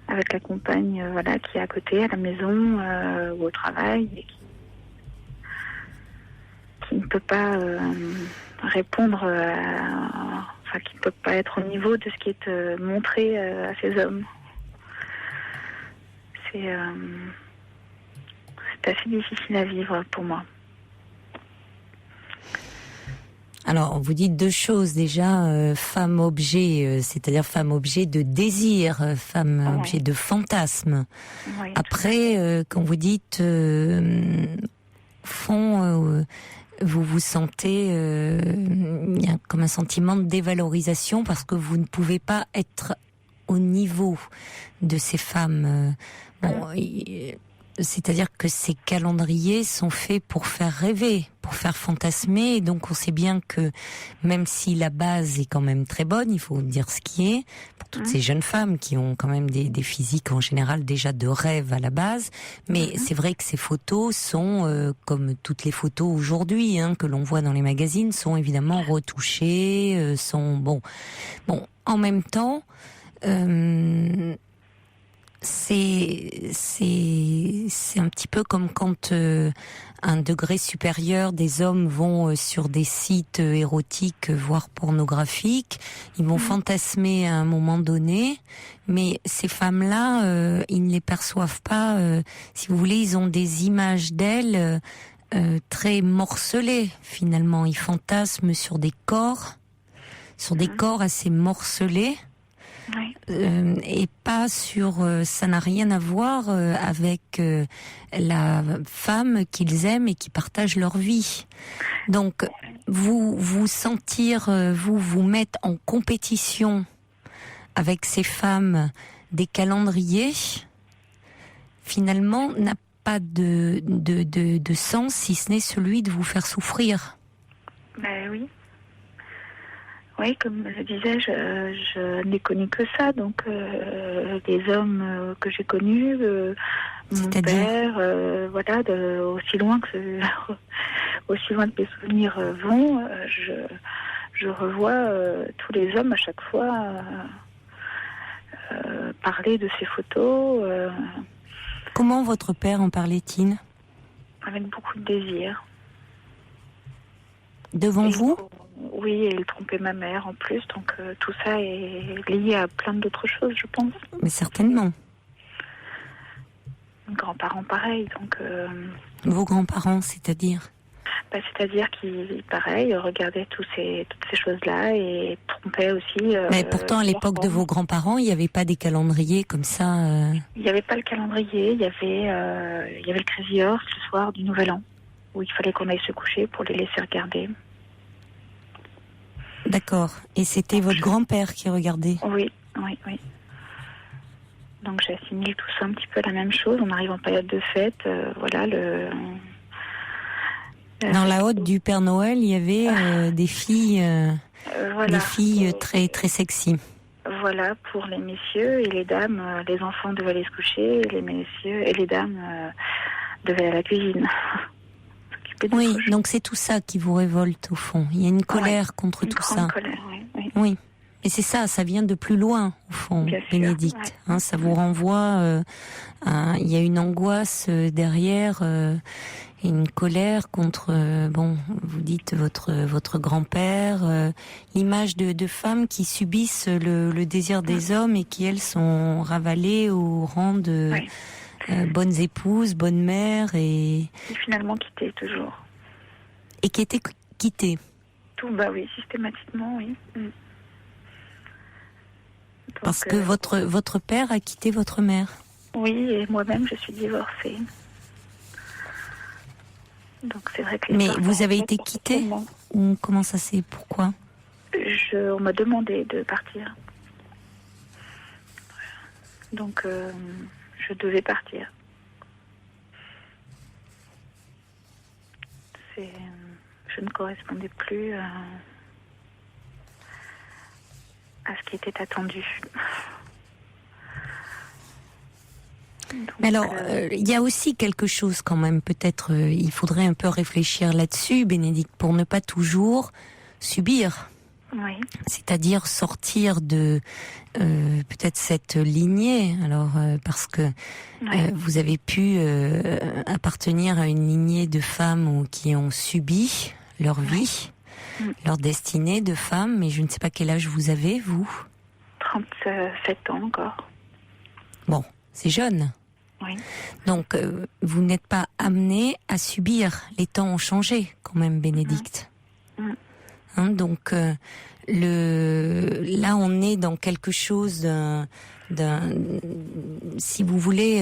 avec la compagne qui est à côté, à la maison ou au travail, et qui ne peut pas répondre qui ne peut pas être au niveau de ce qui est montré à ces hommes. C'est assez difficile à vivre pour moi. Alors, vous dites deux choses déjà, femme objet, c'est-à-dire femme objet de désir, femme objet de fantasme. Oui, après, quand vous dites vous vous sentez, il y a comme un sentiment de dévalorisation parce que vous ne pouvez pas être au niveau de ces femmes. C'est-à-dire que ces calendriers sont faits pour faire rêver, pour faire fantasmer, et donc on sait bien que même si la base est quand même très bonne, il faut dire ce qui est, pour toutes ces jeunes femmes qui ont quand même des physiques en général déjà de rêve à la base, mais c'est vrai que ces photos sont, comme toutes les photos aujourd'hui que l'on voit dans les magazines, sont évidemment retouchées, sont en même temps... C'est un petit peu comme quand un degré supérieur des hommes vont sur des sites érotiques, voire pornographiques, ils vont fantasmer à un moment donné, mais ces femmes-là, ils ne les perçoivent pas, si vous voulez, ils ont des images d'elles très morcelées finalement, ils fantasment sur des corps assez morcelés. Oui. Et pas sur ça n'a rien à voir avec la femme qu'ils aiment et qui partagent leur vie. Donc vous sentir vous mettre en compétition avec ces femmes des calendriers finalement n'a pas de sens si ce n'est celui de vous faire souffrir. Oui. Oui, comme je disais, je n'ai connu que ça. Donc, les hommes que j'ai connus, mon père, aussi loin que mes souvenirs vont, je revois tous les hommes à chaque fois parler de ces photos. Comment votre père en parlait-il? Avec beaucoup de désir. Devant vous? Oui, et il trompait ma mère en plus, donc tout ça est lié à plein d'autres choses, je pense. Mais certainement. Mes grands-parents, pareil, donc... Vos grands-parents, c'est-à-dire? C'est-à-dire qu'ils, pareil, regardaient toutes ces choses-là et trompaient aussi... Mais pourtant, à l'époque de vos grands-parents, il n'y avait pas des calendriers comme ça Il n'y avait pas le calendrier, il y avait le Crazy Horse le soir du Nouvel An, où il fallait qu'on aille se coucher pour les laisser regarder. D'accord. Et c'était votre grand-père qui regardait? Oui. Donc j'assimile tout ça un petit peu à la même chose. On arrive en période de fête, Dans la hotte du Père Noël, il y avait des filles, très très sexy. Voilà, pour les messieurs et les dames, les enfants devaient aller se coucher, et les messieurs et les dames devaient aller à la cuisine. Oui, donc c'est tout ça qui vous révolte au fond. Il y a une colère contre tout ça. Colère, oui. Et c'est ça vient de plus loin au fond, Bénédicte. Ça vous renvoie. Il y a une angoisse derrière, et une colère contre. Vous dites votre grand-père, l'image de femmes qui subissent le désir des hommes et qui elles sont ravalées au rang de. Bonnes épouses, bonnes mères et finalement quittées toujours. Et qui étaient quittées. Tout, systématiquement, oui. Donc, parce que votre père a quitté votre mère. Oui, et moi-même je suis divorcée. Donc c'est vrai que. Mais vous avez été quittée ou comment ça c'est? Pourquoi? On m'a demandé de partir. Donc. je devais partir. Je ne correspondais plus à ce qui était attendu. Donc, mais alors, il y a aussi quelque chose quand même, peut-être, il faudrait un peu réfléchir là-dessus, Bénédicte, pour ne pas toujours subir. Oui. C'est-à-dire sortir de peut-être cette lignée, alors parce que vous avez pu appartenir à une lignée de femmes qui ont subi leur vie, leur destinée de femmes, mais je ne sais pas quel âge vous avez, vous ? 37 ans encore. Bon, c'est jeune. Oui. Donc, vous n'êtes pas amené à subir. Les temps ont changé quand même, Bénédicte. Hein, donc, là, on est dans quelque chose si vous voulez,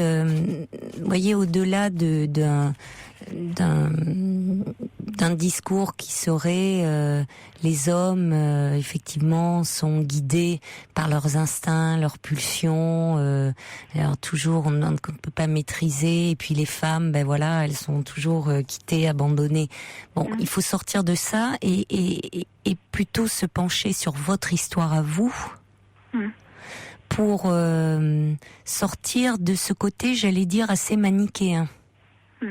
voyez, au-delà d'un discours qui serait les hommes effectivement sont guidés par leurs instincts, leurs pulsions, alors toujours on ne peut pas maîtriser, et puis les femmes, ben voilà, elles sont toujours quittées, abandonnées. Bon, il faut sortir de ça et plutôt se pencher sur votre histoire à vous. Pour sortir de ce côté, j'allais dire, assez manichéen. Oui.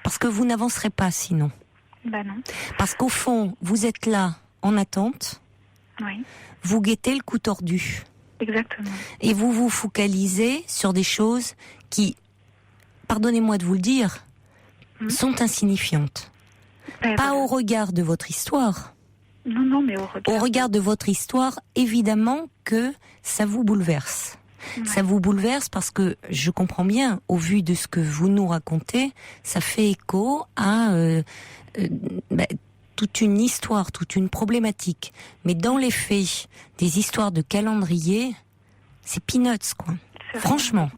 Parce que vous n'avancerez pas sinon. Ben non. Parce qu'au fond, vous êtes là, en attente. Oui. Vous guettez le coup tordu. Exactement. Et vous vous focalisez sur des choses qui, pardonnez-moi de vous le dire, sont insignifiantes. Pas au regard de votre histoire. Non, mais au regard de votre histoire, évidemment que ça vous bouleverse. Ouais. Ça vous bouleverse parce que je comprends bien, au vu de ce que vous nous racontez, ça fait écho à toute une histoire, toute une problématique. Mais dans les faits, des histoires de calendrier, c'est peanuts, quoi. Franchement.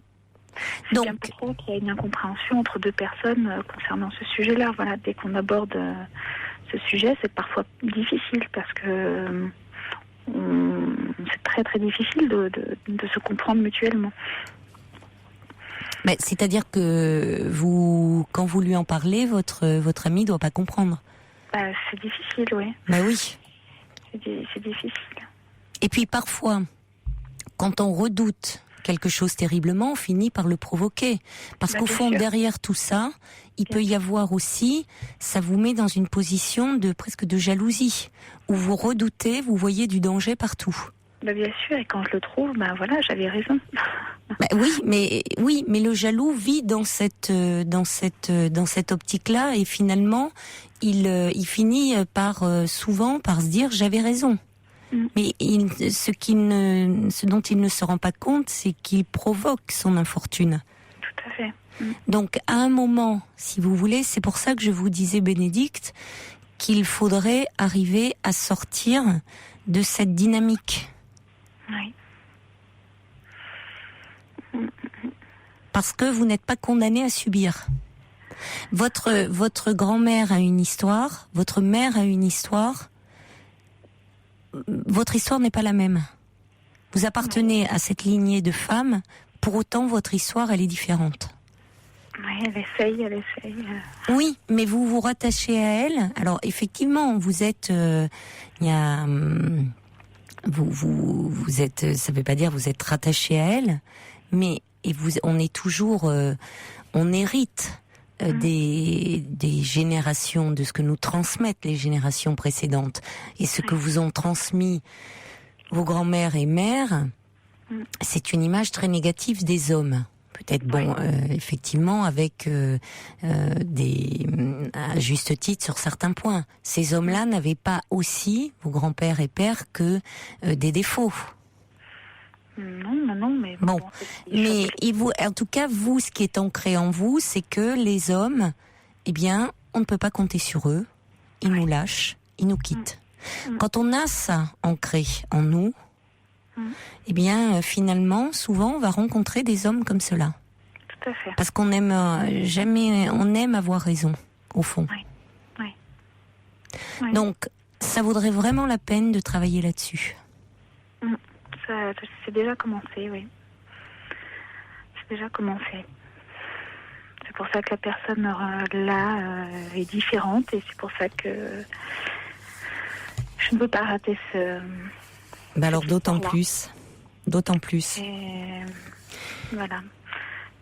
Donc, bien trop qu'il y a une incompréhension entre deux personnes concernant ce sujet-là. Voilà, dès qu'on aborde ce sujet, c'est parfois difficile parce que c'est très très difficile de se comprendre mutuellement. Mais c'est-à-dire que quand vous lui en parlez, votre ami doit pas comprendre. C'est difficile, oui. Oui. C'est difficile. Et puis parfois, quand on redoute quelque chose terriblement, on finit par le provoquer. Parce qu'au fond, derrière tout ça, il peut y avoir aussi, ça vous met dans une position presque de jalousie, où vous redoutez, vous voyez du danger partout. Bien sûr, et quand je le trouve, voilà, j'avais raison. Oui, mais le jaloux vit dans cette optique-là, et finalement, il finit souvent par se dire j'avais raison. Mais ce dont il ne se rend pas compte, c'est qu'il provoque son infortune. Tout à fait. Donc, à un moment, si vous voulez, c'est pour ça que je vous disais, Bénédicte, qu'il faudrait arriver à sortir de cette dynamique. Oui. Parce que vous n'êtes pas condamné à subir. Votre grand-mère a une histoire, votre mère a une histoire. Votre histoire n'est pas la même. Vous appartenez à cette lignée de femmes, pour autant votre histoire, elle est différente. Oui, elle essaye. Oui, mais vous vous rattachez à elle. Alors effectivement, vous êtes, vous êtes, ça veut pas dire vous êtes rattaché à elle, mais on est toujours, on hérite des générations, de ce que nous transmettent les générations précédentes, et ce que vous ont transmis vos grands-mères et mères, c'est une image très négative des hommes. Peut-être effectivement avec à juste titre sur certains points. Ces hommes-là n'avaient pas aussi, vos grands-pères et pères, que des défauts. Non, mais bon. Mais en tout cas, vous, ce qui est ancré en vous, c'est que les hommes, eh bien, on ne peut pas compter sur eux. Ils nous lâchent, ils nous quittent. Quand on a ça ancré en nous, eh bien, finalement, souvent, on va rencontrer des hommes comme cela. Tout à fait. Parce qu'on aime on aime avoir raison, au fond. Oui. Donc, ça vaudrait vraiment la peine de travailler là-dessus. C'est déjà commencé, oui. déjà commencé. C'est pour ça que la personne là est différente et c'est pour ça que je ne peux pas rater ce... Alors d'autant plus. Et voilà.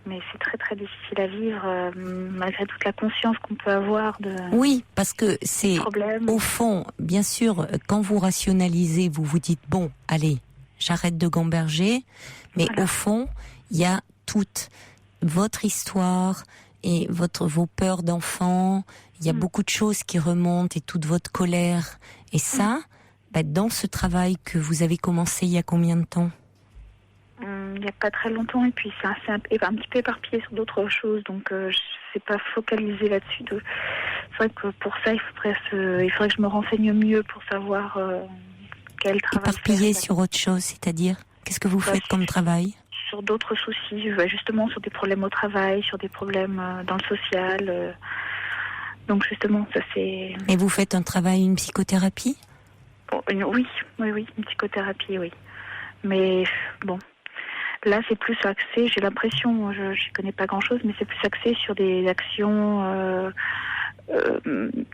Mais c'est très très difficile à vivre malgré toute la conscience qu'on peut avoir de... Oui, parce que c'est problème. Au fond, bien sûr, quand vous rationalisez, vous vous dites, bon, allez, j'arrête de gamberger, mais Voilà. au fond, il y a toute votre histoire et vos peurs d'enfant, il y a beaucoup de choses qui remontent et toute votre colère. Et ça, dans ce travail que vous avez commencé il y a combien de temps ? Il n'y a pas très longtemps et puis c'est un petit peu éparpillé sur d'autres choses, donc je ne sais pas focaliser là-dessus. C'est vrai que pour ça, il faudrait que je me renseigne mieux pour savoir quel travail Éparpillé faire. sur autre chose, c'est-à-dire, qu'est-ce que vous faites comme travail ? Sur d'autres soucis, justement sur des problèmes au travail, sur des problèmes dans le social. Donc justement, ça c'est... Et vous faites un travail, une psychothérapie ? Oui, une psychothérapie, oui. Mais bon, là c'est plus axé, j'ai l'impression, je ne connais pas grand-chose, mais c'est plus axé sur des actions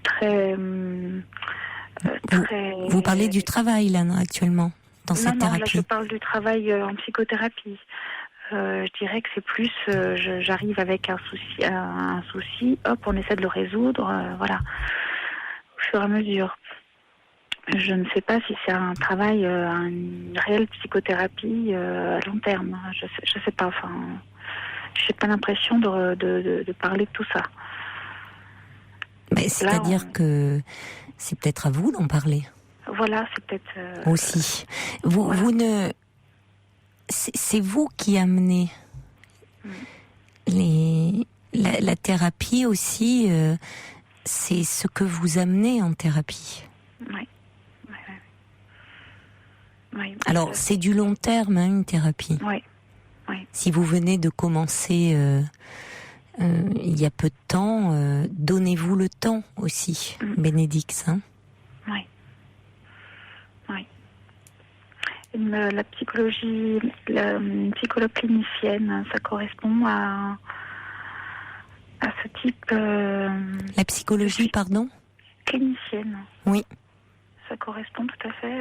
très... Vous parlez du travail là, actuellement, dans cette thérapie. Non, là je parle du travail en psychothérapie. Je dirais que c'est plus, j'arrive avec un souci, hop, on essaie de le résoudre, voilà, au fur et à mesure. Je ne sais pas si c'est un travail, une réelle psychothérapie à long terme. Je sais pas. Enfin, j'ai pas l'impression de parler de tout ça. Mais c'est-à-dire que c'est peut-être à vous d'en parler. Voilà, c'est peut-être aussi. Vous ne. C'est vous qui amenez la thérapie aussi. C'est ce que vous amenez en thérapie. Oui. Oui, alors, c'est du long terme, une thérapie. Oui. Si vous venez de commencer il y a peu de temps, donnez-vous le temps aussi, Bénédicte. Oui. La psychologie, la psychologue clinicienne, ça correspond à ce type... La psychologie, pardon ? Clinicienne. Oui. Ça correspond tout à fait...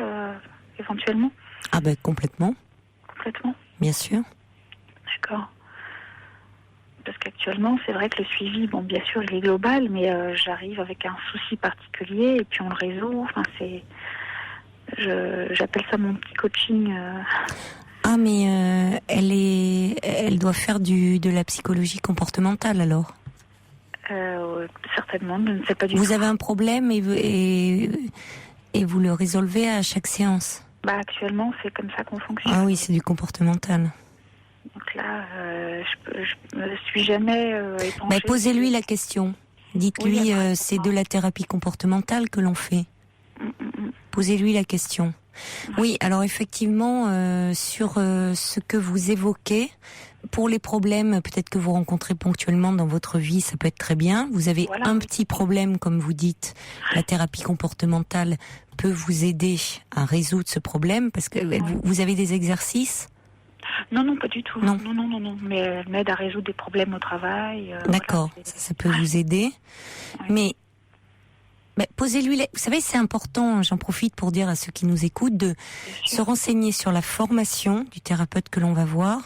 éventuellement. Ah ben complètement. Complètement. Bien sûr. D'accord. Parce qu'actuellement, c'est vrai que le suivi, bon, bien sûr, il est global, mais j'arrive avec un souci particulier et puis on le résout. Enfin, j'appelle ça mon petit coaching. Ah mais elle doit faire de la psychologie comportementale alors. Certainement, je ne sais pas du tout. Vous avez un problème et vous le résolvez à chaque séance. Actuellement, c'est comme ça qu'on fonctionne. Ah oui, c'est du comportemental. Donc là, je me suis jamais épanchée. Posez-lui la question. Dites-lui, c'est de la thérapie comportementale que l'on fait. Posez-lui la question. Oui, alors effectivement, sur ce que vous évoquez, pour les problèmes peut-être que vous rencontrez ponctuellement dans votre vie, ça peut être très bien. Vous avez un petit problème, comme vous dites, la thérapie comportementale peut vous aider à résoudre ce problème, parce que vous avez des exercices ? Non, pas du tout. Non. Mais elle m'aide à résoudre des problèmes au travail. D'accord, voilà, ça peut vous aider. Oui. Mais posez-lui, vous savez, c'est important, j'en profite pour dire à ceux qui nous écoutent, de se renseigner sur la formation du thérapeute que l'on va voir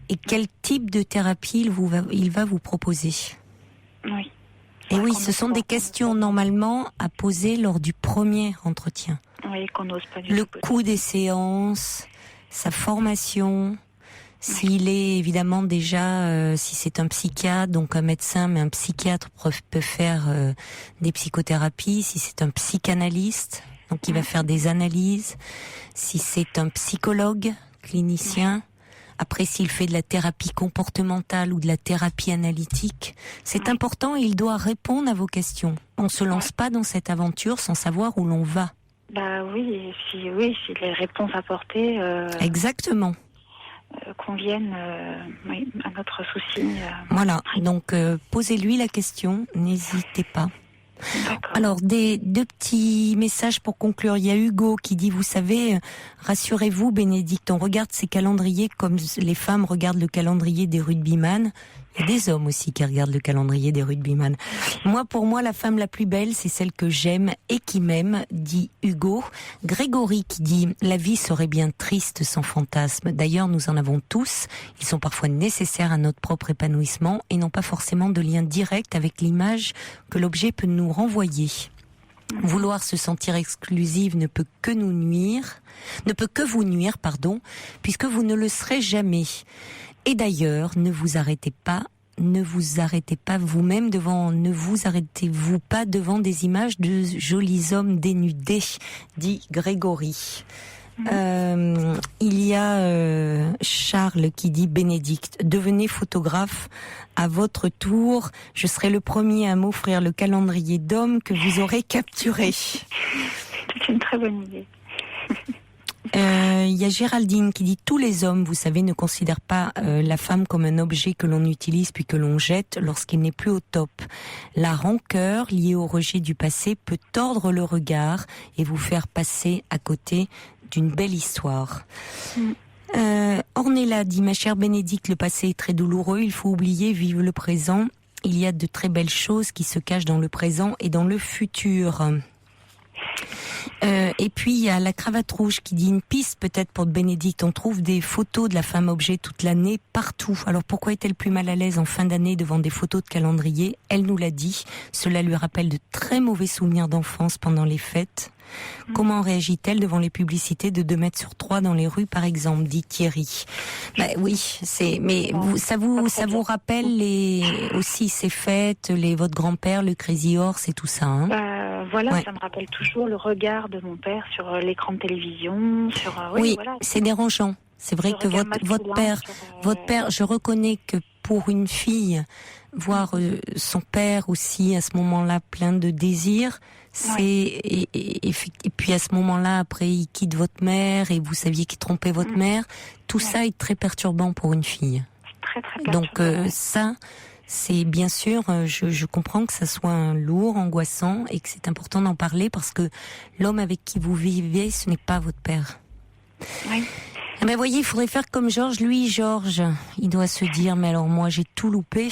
et quel type de thérapie il va vous proposer. Oui. Et oui, ce sont des questions normalement à poser lors du premier entretien. Oui, qu'on n'ose pas du tout. Le coût des séances, sa formation, s'il est évidemment déjà, si c'est un psychiatre, donc un médecin, mais un psychiatre peut faire des psychothérapies, si c'est un psychanalyste, donc il va faire des analyses, si c'est un psychologue, clinicien, après s'il fait de la thérapie comportementale ou de la thérapie analytique, c'est important, il doit répondre à vos questions. On ne se lance pas dans cette aventure sans savoir où l'on va. Oui, si les réponses apportées... Exactement. Conviennent à notre souci. Voilà, donc posez-lui la question, n'hésitez pas. Alors, deux petits messages pour conclure. Il y a Hugo qui dit, vous savez, rassurez-vous, Bénédicte, on regarde ces calendriers comme les femmes regardent le calendrier des rugbyman. Il y a des hommes aussi qui regardent le calendrier des rugbyman. Pour moi, la femme la plus belle, c'est celle que j'aime et qui m'aime, dit Hugo. Grégory qui dit, la vie serait bien triste sans fantasmes. D'ailleurs, nous en avons tous. Ils sont parfois nécessaires à notre propre épanouissement et n'ont pas forcément de lien direct avec l'image que l'objet peut nous renvoyer. Vouloir se sentir exclusive ne peut que vous nuire, puisque vous ne le serez jamais. Et d'ailleurs, ne vous arrêtez pas vous-même ne vous arrêtez-vous pas devant des images de jolis hommes dénudés, dit Grégory. Il y a Charles qui dit, Bénédicte, devenez photographe à votre tour. Je serai le premier à m'offrir le calendrier d'hommes que vous aurez capturé. C'est une très bonne idée. Il y a Géraldine qui dit, tous les hommes, vous savez, ne considèrent pas la femme comme un objet que l'on utilise puis que l'on jette lorsqu'il n'est plus au top. La rancœur liée au rejet du passé peut tordre le regard et vous faire passer à côté d'une belle histoire. Ornella dit, ma chère Bénédicte, le passé est très douloureux, il faut oublier, vivre le présent. Il y a de très belles choses qui se cachent dans le présent et dans le futur. Et puis il y a la cravate rouge qui dit, une piste peut-être pour Bénédicte, on trouve des photos de la femme objet toute l'année partout. Alors pourquoi est-elle plus mal à l'aise en fin d'année devant des photos de calendrier? Elle nous l'a dit, cela lui rappelle de très mauvais souvenirs d'enfance pendant les fêtes. Comment réagit-elle devant les publicités de 2 mètres sur 3 dans les rues, par exemple, dit Thierry. Oui, ça vous rappelle aussi ces fêtes, votre grand-père, le Crazy Horse et tout ça, hein? Ça me rappelle toujours le regard de mon père sur l'écran de télévision, c'est dérangeant. C'est vrai que votre père, je reconnais que pour une fille, voir son père aussi à ce moment-là plein de désirs, et puis à ce moment-là, après, il quitte votre mère et vous saviez qu'il trompait votre mère. Tout ça est très perturbant pour une fille. Très, très perturbant. Donc ça, c'est bien sûr, je comprends que ça soit lourd, angoissant et que c'est important d'en parler parce que l'homme avec qui vous vivez, ce n'est pas votre père. Oui. Mais voyez, il faudrait faire comme Georges. Lui, Georges, il doit se dire, mais alors moi, j'ai tout loupé.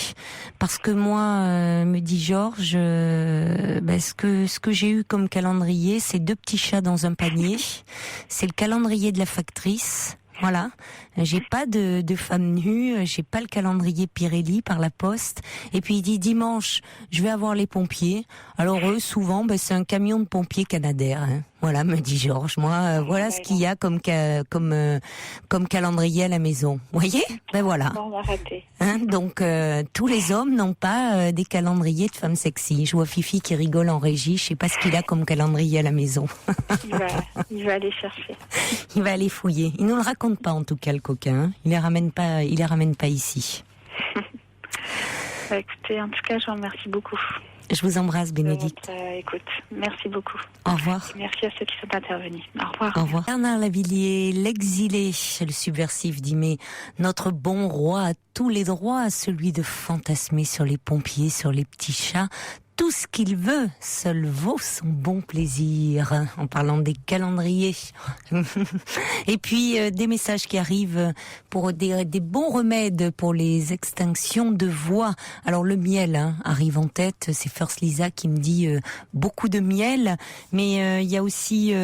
Parce que moi, me dit Georges, ce que j'ai eu comme calendrier, c'est 2 petits chats dans un panier. C'est le calendrier de la factrice. Voilà. J'ai pas de femme nue, j'ai pas le calendrier Pirelli par la poste. Et puis il dit, dimanche, je vais avoir les pompiers. Alors eux, souvent, c'est un camion de pompiers Canadair, hein. Voilà, me dit Georges. Moi, voilà ce qu'il y a comme calendrier à la maison. Vous voyez? Voilà. On va arrêter. Hein, donc, tous les hommes n'ont pas des calendriers de femmes sexy. Je vois Fifi qui rigole en régie. Je sais pas ce qu'il a comme calendrier à la maison. Il va aller chercher. Il va aller fouiller. Il nous le raconte pas, en tout cas, le coquin. Hein. Il les ramène pas ici. Écoutez, en tout cas, je vous remercie beaucoup. Je vous embrasse, Bénédicte. Écoute, merci beaucoup. Au revoir. Merci à ceux qui sont intervenus. Au revoir. Au revoir. Bernard Lavillier, l'exilé, le subversif, dit, mais notre bon roi a tous les droits, celui de fantasmer sur les pompiers, sur les petits chats. Tout ce qu'il veut, seul vaut son bon plaisir, en parlant des calendriers. Et puis, des messages qui arrivent pour des bons remèdes pour les extinctions de voix. Alors, le miel arrive en tête. C'est First Lisa qui me dit beaucoup de miel. Mais il y a aussi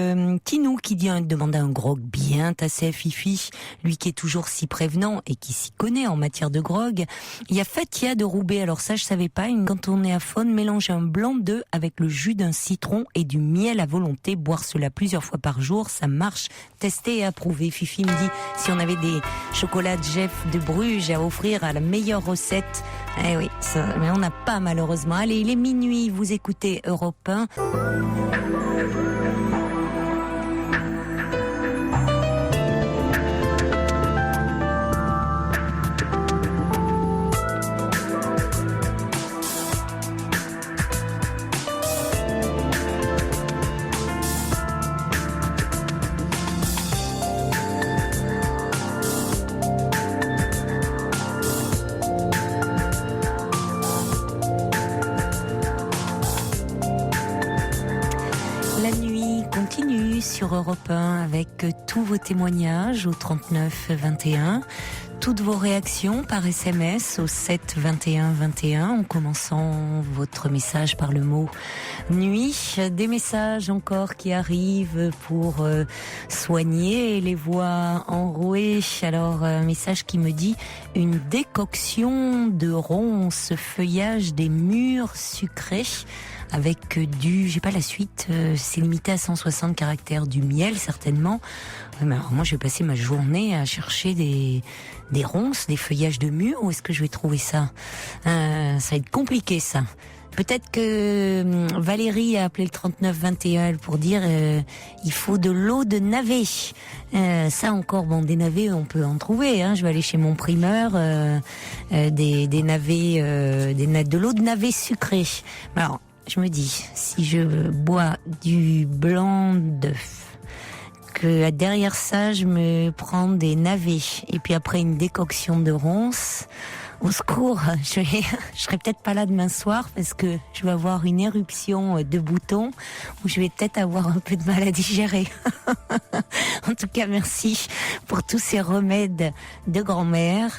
Tinou qui demande un grog bien tassé à Fifi. Lui qui est toujours si prévenant et qui s'y connaît en matière de grog. Il y a Fatia de Roubaix. Alors ça, je savais pas. Quand on est à faune, mélanger un blanc d'œuf avec le jus d'un citron et du miel à volonté. Boire cela plusieurs fois par jour, ça marche. Testé et approuvé. Fifi me dit, si on avait des chocolats de Jeff de Bruges à offrir à la meilleure recette. Eh oui, mais on n'a pas malheureusement. Allez, il est minuit, vous écoutez Europe 1. sur Europe 1 avec tous vos témoignages au 39 21. Toutes vos réactions par SMS au 7 21 21 en commençant votre message par le mot nuit. Des messages encore qui arrivent pour soigner les voix enrouées. Alors un message qui me dit une décoction de ronces, feuillage des mûres sucrées avec j'ai pas la suite, c'est limité à 160 caractères, du miel certainement. Mais alors moi je vais passer ma journée à chercher des ronces, des feuillages de mûres, où est-ce que je vais trouver ça? Ça va être compliqué ça. Peut-être que Valérie a appelé le 3921 pour dire il faut de l'eau de navet. Ça encore, bon, des navets on peut en trouver. Hein. Je vais aller chez mon primeur, des navets, de l'eau de navet sucrée. Alors je me dis, si je bois du blanc d'œuf, que derrière ça je me prends des navets et puis après une décoction de ronces, au secours, je serai peut-être pas là demain soir parce que je vais avoir une éruption de boutons où je vais peut-être avoir un peu de mal à digérer. En tout cas, merci pour tous ces remèdes de grand-mère.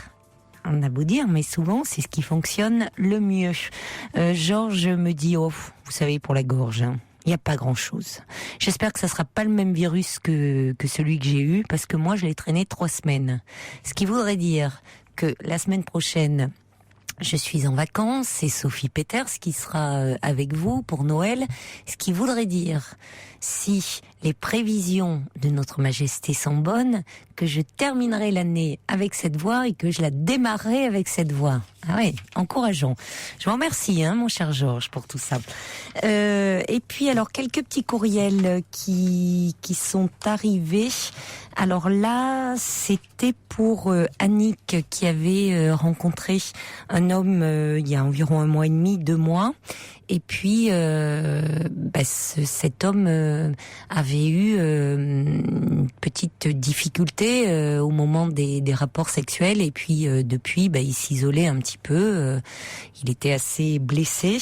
On a beau dire, mais souvent, c'est ce qui fonctionne le mieux. Georges me dit, vous savez, pour la gorge, il n'y a pas grand-chose. J'espère que ça sera pas le même virus que celui que j'ai eu, parce que moi, je l'ai traîné 3 semaines. Ce qui voudrait dire que la semaine prochaine, je suis en vacances, c'est Sophie Peters qui sera avec vous pour Noël. Ce qui voudrait dire, si les prévisions de Notre Majesté sont bonnes, que je terminerai l'année avec cette voix et que je la démarrerai avec cette voix. Ah ouais, encourageant. Je vous remercie, mon cher Georges, pour tout ça. Et puis alors quelques petits courriels qui sont arrivés. Alors là, c'était pour Annick qui avait rencontré un homme il y a environ 1 mois et demi, 2 mois. Et puis, cet homme avait eu une petite difficulté au moment des rapports sexuels. Et puis, depuis, il s'isolait un petit peu. Il était assez blessé.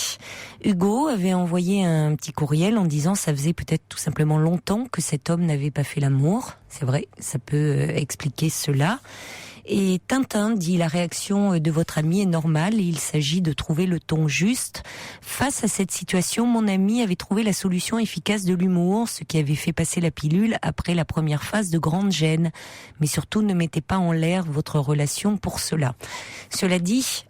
Hugo avait envoyé un petit courriel en disant ça faisait peut-être tout simplement longtemps que cet homme n'avait pas fait l'amour. C'est vrai, ça peut expliquer cela. Et Tintin dit la réaction de votre ami est normale et il s'agit de trouver le ton juste. Face à cette situation, mon ami avait trouvé la solution efficace de l'humour, ce qui avait fait passer la pilule après la première phase de grande gêne. Mais surtout, ne mettez pas en l'air votre relation pour cela. Cela dit,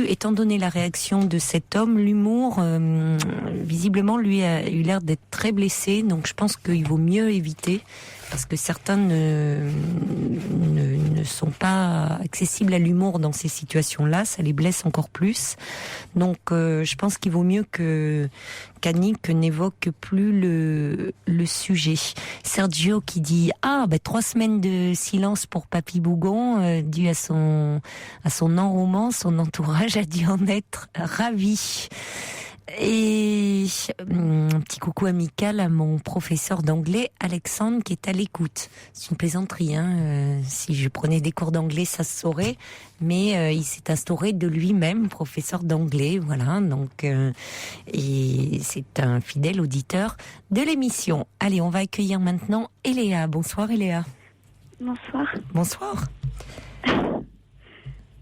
étant donné la réaction de cet homme, l'humour, visiblement, lui a eu l'air d'être très blessé. Donc je pense qu'il vaut mieux éviter. Parce que certains ne sont pas accessibles à l'humour dans ces situations-là, ça les blesse encore plus. Donc je pense qu'il vaut mieux qu'Annick n'évoque plus le sujet. Sergio qui dit 3 semaines de silence pour Papy Bougon, dû à son enrôlement, son entourage a dû en être ravi. Et un petit coucou amical à mon professeur d'anglais, Alexandre, qui est à l'écoute. C'est une plaisanterie, si je prenais des cours d'anglais, ça se saurait. Mais il s'est instauré de lui-même, professeur d'anglais, voilà. Donc, et c'est un fidèle auditeur de l'émission. Allez, on va accueillir maintenant Eléa. Bonsoir Eléa. Bonsoir. Bonsoir.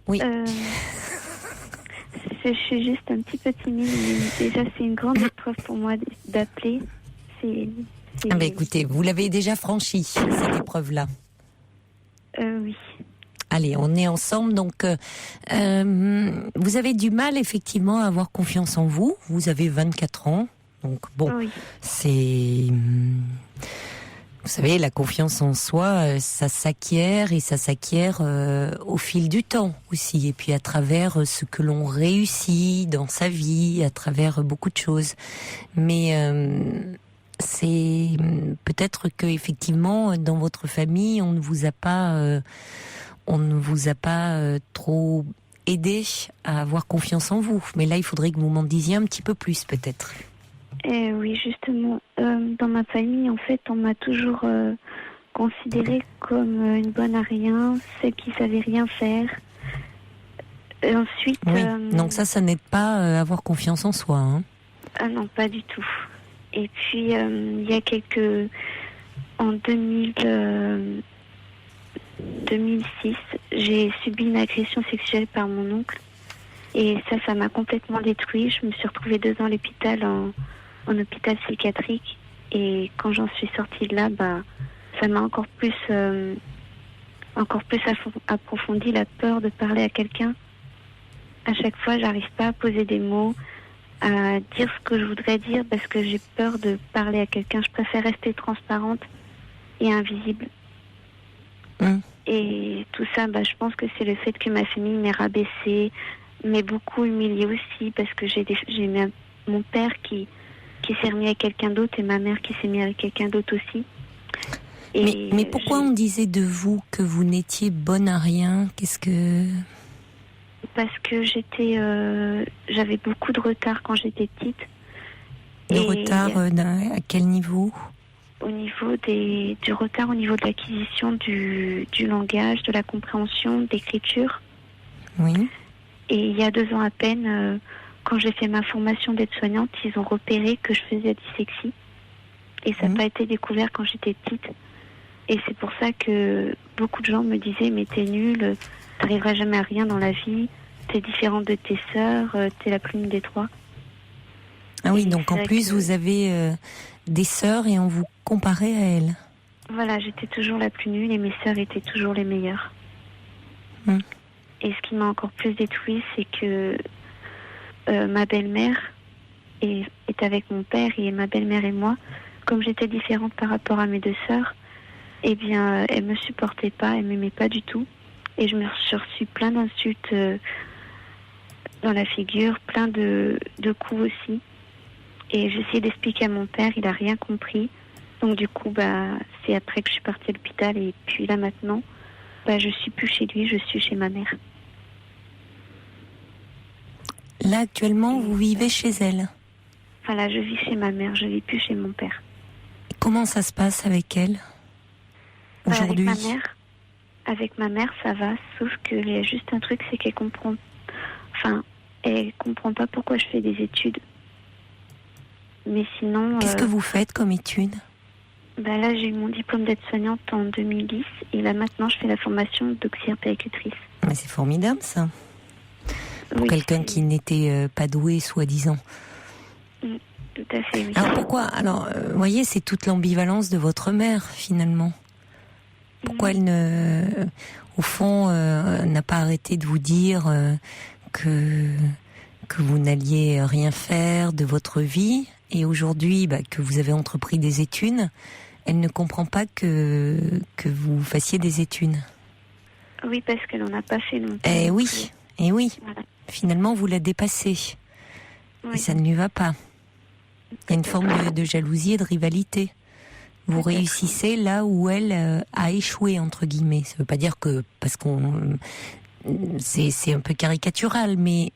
Oui. Je suis juste un petit peu timide, mais déjà c'est une grande épreuve pour moi d'appeler. Écoutez, vous l'avez déjà franchi, cette épreuve-là. Oui. Allez, on est ensemble, donc vous avez du mal effectivement à avoir confiance en vous. Vous avez 24 ans, donc bon, oui. C'est... Vous savez, la confiance en soi, ça s'acquiert et ça s'acquiert au fil du temps aussi. Et puis à travers ce que l'on réussit dans sa vie, à travers beaucoup de choses. Mais c'est peut-être que effectivement, dans votre famille, on ne vous a pas trop aidé à avoir confiance en vous. Mais là, il faudrait que vous m'en disiez un petit peu plus, peut-être. Oui, justement, dans ma famille, en fait, on m'a toujours considérée comme une bonne à rien, celle qui savait rien faire. Et ensuite... Oui. Donc ça n'aide pas à avoir confiance en soi. Ah non, pas du tout. Et puis, il y a quelques En 2006, j'ai subi une agression sexuelle par mon oncle. Et ça m'a complètement détruit. Je me suis retrouvée 2 ans à l'hôpital, en hôpital psychiatrique. Et quand j'en suis sortie de là, ça m'a encore plus approfondi la peur de parler à quelqu'un. À chaque fois, j'arrive pas à poser des mots, à dire ce que je voudrais dire parce que j'ai peur de parler à quelqu'un. Je préfère rester transparente et invisible. Et tout ça, je pense que c'est le fait que ma famille m'ait rabaissée, m'ait beaucoup humiliée aussi, parce que j'ai mon père qui s'est remis avec quelqu'un d'autre et ma mère qui s'est mise avec quelqu'un d'autre aussi. Mais pourquoi on disait de vous que vous n'étiez bonne à rien? Parce que j'avais beaucoup de retard quand j'étais petite. Retard à quel niveau? Au niveau du retard au niveau de l'acquisition du langage, de la compréhension, de l'écriture. Oui. Et il y a 2 ans à peine, quand j'ai fait ma formation d'aide-soignante, ils ont repéré que je faisais dyslexie. Et ça n'a pas été découvert quand j'étais petite. Et c'est pour ça que beaucoup de gens me disaient « Mais t'es nulle, t'arriveras jamais à rien dans la vie, t'es différente de tes sœurs, t'es la plus nulle des 3. » Ah oui, donc en plus vous avez des sœurs et on vous comparait à elles. Voilà, j'étais toujours la plus nulle et mes sœurs étaient toujours les meilleures. Et ce qui m'a encore plus détruit, c'est que ma belle-mère est avec mon père et ma belle-mère et moi, comme j'étais différente par rapport à mes 2 sœurs, eh bien, elle me supportait pas, elle m'aimait pas du tout. Et je me suis reçu plein d'insultes dans la figure, plein de coups aussi. Et j'ai essayé d'expliquer à mon père, il a rien compris. Donc du coup, c'est après que je suis partie à l'hôpital. Et puis là maintenant, je suis plus chez lui, je suis chez ma mère. Là actuellement, vous vivez chez elle? Voilà, je vis chez ma mère, je vis plus chez mon père. Et comment ça se passe avec elle aujourd'hui? Avec ma mère, ça va, sauf qu'il y a juste un truc, c'est qu'elle comprend pas pourquoi je fais des études. Mais sinon... Qu'est-ce que vous faites comme études? Là, j'ai eu mon diplôme d'aide-soignante en 2010 et là maintenant, je fais la formation d'auxiliaire puéricultrice. Mais c'est formidable ça. Pour quelqu'un qui n'était pas doué, soi-disant. Tout à fait, oui. Alors pourquoi? Vous voyez, c'est toute l'ambivalence de votre mère, finalement. Pourquoi elle au fond, n'a pas arrêté de vous dire que vous n'alliez rien faire de votre vie, et aujourd'hui, que vous avez entrepris des études, elle ne comprend pas que vous fassiez des études. Oui, parce qu'elle n'en a pas fait non plus. Eh oui. Voilà. Finalement, vous la dépassez. Oui. Et ça ne lui va pas. Il y a une forme de jalousie et de rivalité. Vous réussissez là où elle a échoué, entre guillemets. Ça ne veut pas dire que... Parce qu'on... C'est un peu caricatural, mais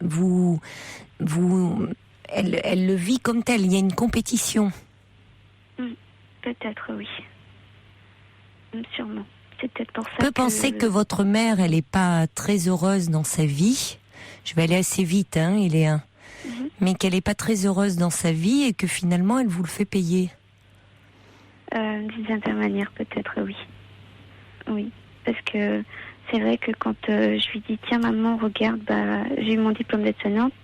elle le vit comme tel. Il y a une compétition. Peut-être, oui. Sûrement. C'est peut-être pour ça On peut penser que votre mère, elle n'est pas très heureuse dans sa vie. Je vais aller assez vite, Léa. Mais qu'elle n'est pas très heureuse dans sa vie et que finalement, elle vous le fait payer. D'une certaine manière, peut-être, oui. Oui, parce que c'est vrai que quand je lui dis « Tiens, maman, regarde, j'ai eu mon diplôme d'aide-soignante »,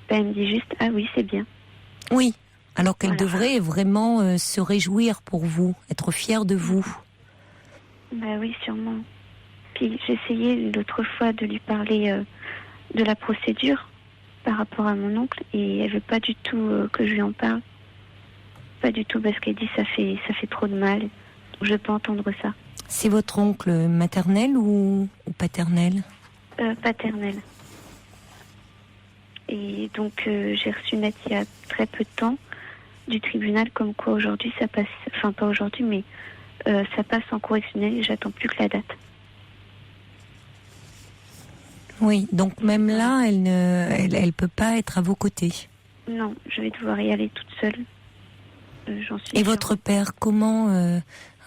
elle me dit juste « Ah oui, c'est bien ». Oui, alors qu'elle devrait vraiment se réjouir pour vous, être fière de vous. Oui, sûrement. Puis j'essayais l'autre fois de lui parler de la procédure par rapport à mon oncle et elle veut pas du tout que je lui en parle. Pas du tout, parce qu'elle dit ça fait trop de mal. Je peux entendre ça. C'est votre oncle maternel ou paternel? Paternel. Et donc j'ai reçu une lettre il y a très peu de temps du tribunal comme quoi aujourd'hui ça passe, enfin pas aujourd'hui mais ça passe en correctionnel et j'attends plus que la date. Oui, donc même là elle peut pas être à vos côtés. Non, je vais devoir y aller toute seule. J'en suis Et sûre. votre père, comment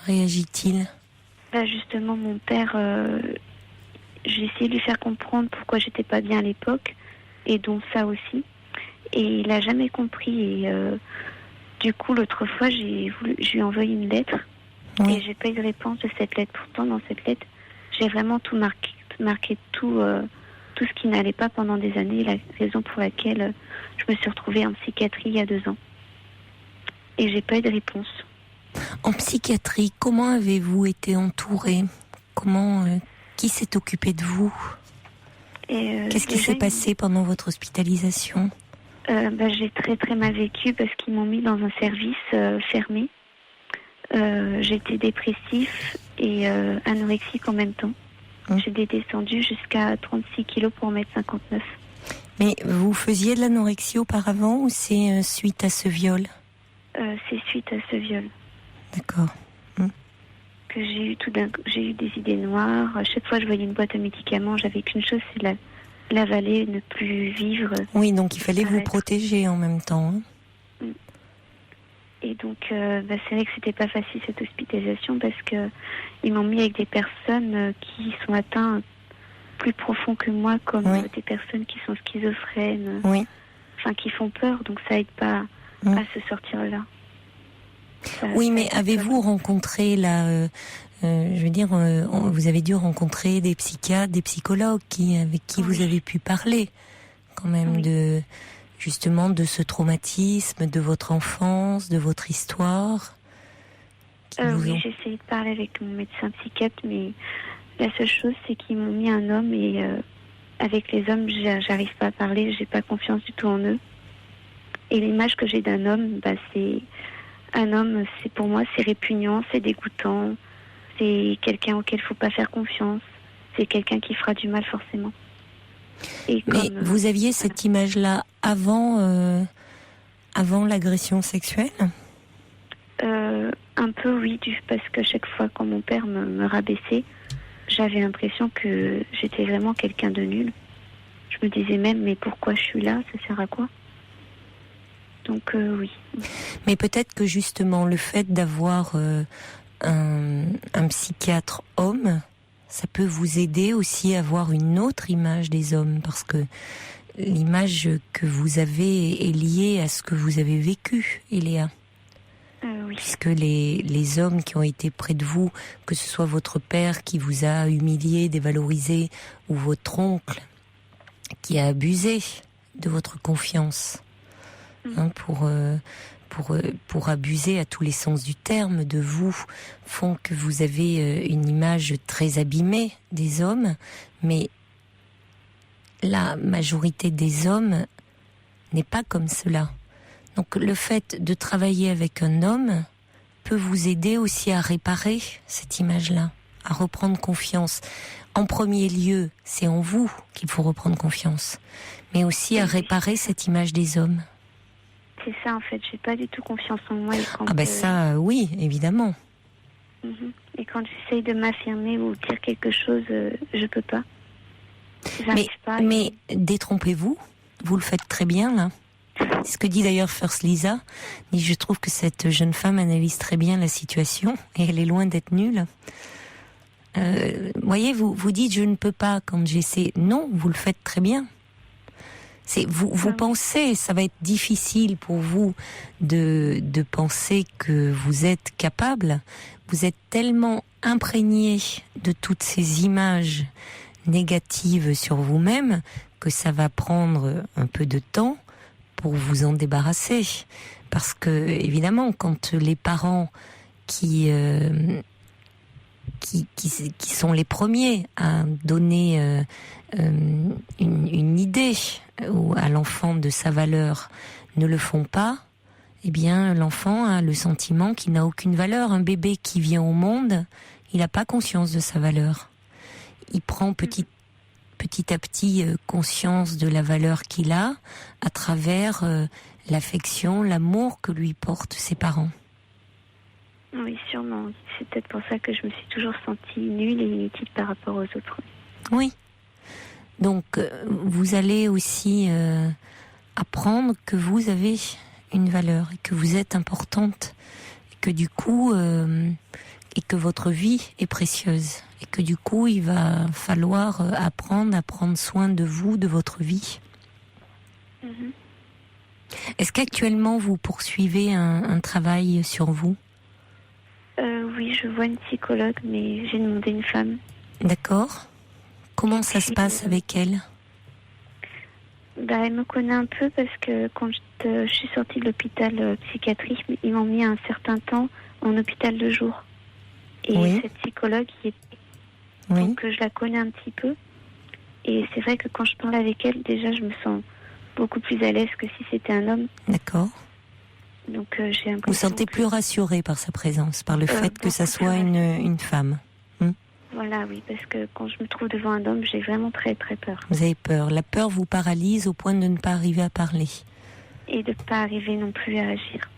réagit-il? Justement, mon père, j'ai essayé de lui faire comprendre pourquoi j'étais pas bien à l'époque, et donc ça aussi. Et il a jamais compris. Et du coup, l'autre fois, je lui ai envoyé une lettre Oui. Et j'ai pas eu de réponse de cette lettre. Pourtant, dans cette lettre, j'ai vraiment tout marqué tout ce qui n'allait pas pendant des années, la raison pour laquelle je me suis retrouvée en psychiatrie il y a 2 ans. Et j'ai pas eu de réponse. En psychiatrie, comment avez-vous été entourée ? Qui s'est occupé de vous ? Qu'est-ce qui s'est passé pendant votre hospitalisation ? J'ai très très mal vécu parce qu'ils m'ont mis dans un service fermé. J'étais dépressif et anorexique en même temps. J'ai descendu jusqu'à 36 kilos pour 1m59. Mais vous faisiez de l'anorexie auparavant ou c'est suite à ce viol ? C'est suite à ce viol. D'accord. Que j'ai eu des idées noires. À chaque fois que je voyais une boîte à médicaments, j'avais qu'une chose, c'est l'avaler, ne plus vivre. Oui, donc il fallait vous protéger en même temps. Et donc, c'est vrai que c'était pas facile cette hospitalisation parce que ils m'ont mis avec des personnes qui sont atteintes plus profond que moi, comme des personnes qui sont schizophrènes, enfin qui font peur. Donc ça aide pas à se sortir là. Oui, mais avez-vous rencontré vous avez dû rencontrer des psychiatres, des psychologues avec qui vous avez pu parler quand même de ce traumatisme, de votre enfance, de votre histoire. Oui, j'ai essayé de parler avec mon médecin psychiatre, mais la seule chose, c'est qu'ils m'ont mis un homme et avec les hommes, j'arrive pas à parler, j'ai pas confiance du tout en eux. Et l'image que j'ai d'un homme, c'est un homme, pour moi, c'est répugnant, c'est dégoûtant, c'est quelqu'un auquel il faut pas faire confiance, c'est quelqu'un qui fera du mal forcément. Mais vous aviez cette image-là avant l'agression sexuelle ? Un peu oui, parce que chaque fois quand mon père me rabaissait, j'avais l'impression que j'étais vraiment quelqu'un de nul. Je me disais même, mais pourquoi je suis là ? Ça sert à quoi ? Donc oui. Mais peut-être que justement le fait d'avoir un psychiatre homme, ça peut vous aider aussi à avoir une autre image des hommes, parce que l'image que vous avez est liée à ce que vous avez vécu, Eléa. Oui. Puisque les hommes qui ont été près de vous, que ce soit votre père qui vous a humilié, dévalorisé, ou votre oncle qui a abusé de votre confiance, pour abuser à tous les sens du terme de vous, font que vous avez une image très abîmée des hommes, mais la majorité des hommes n'est pas comme cela. Donc le fait de travailler avec un homme peut vous aider aussi à réparer cette image-là, à reprendre confiance. En premier lieu, c'est en vous qu'il faut reprendre confiance, mais aussi à réparer cette image des hommes. C'est ça en fait, j'ai pas du tout confiance en moi. Ça, oui, évidemment. Et quand j'essaye de m'affirmer ou dire quelque chose, je peux pas. J'arrive pas. Mais détrompez-vous, vous le faites très bien là. C'est ce que dit d'ailleurs First Lisa. Et je trouve que cette jeune femme analyse très bien la situation et elle est loin d'être nulle. Voyez, vous dites je ne peux pas quand j'essaie. Non, vous le faites très bien. Vous pensez, ça va être difficile pour vous de penser que vous êtes capable. Vous êtes tellement imprégné de toutes ces images négatives sur vous-même que ça va prendre un peu de temps pour vous en débarrasser. Parce que, évidemment, quand les parents qui sont les premiers à donner une idée à l'enfant de sa valeur ne le font pas, eh bien l'enfant a le sentiment qu'il n'a aucune valeur. Un bébé qui vient au monde, il n'a pas conscience de sa valeur. Il prend petit à petit conscience de la valeur qu'il a à travers l'affection, l'amour que lui portent ses parents. Oui, sûrement. C'est peut-être pour ça que je me suis toujours sentie nulle et inutile par rapport aux autres. Oui. Donc, vous allez aussi apprendre que vous avez une valeur et que vous êtes importante, et que du coup, et que votre vie est précieuse, et que du coup, il va falloir apprendre à prendre soin de vous, de votre vie. Est-ce qu'actuellement vous poursuivez un travail sur vous ? Oui, je vois une psychologue, mais j'ai demandé une femme. D'accord. Comment ça se passe avec elle ? Elle me connaît un peu parce que quand je suis sortie de l'hôpital psychiatrique, ils m'ont mis un certain temps en hôpital de jour. Et cette psychologue y était. Donc je la connais un petit peu. Et c'est vrai que quand je parle avec elle, déjà je me sens beaucoup plus à l'aise que si c'était un homme. D'accord. Donc j'ai l'impression. Vous sentez plus rassurée par sa présence, par le fait que ça soit une femme. Voilà, oui, parce que quand je me trouve devant un homme, j'ai vraiment très très peur. Vous avez peur. La peur vous paralyse au point de ne pas arriver à parler. Et de ne pas arriver non plus à agir.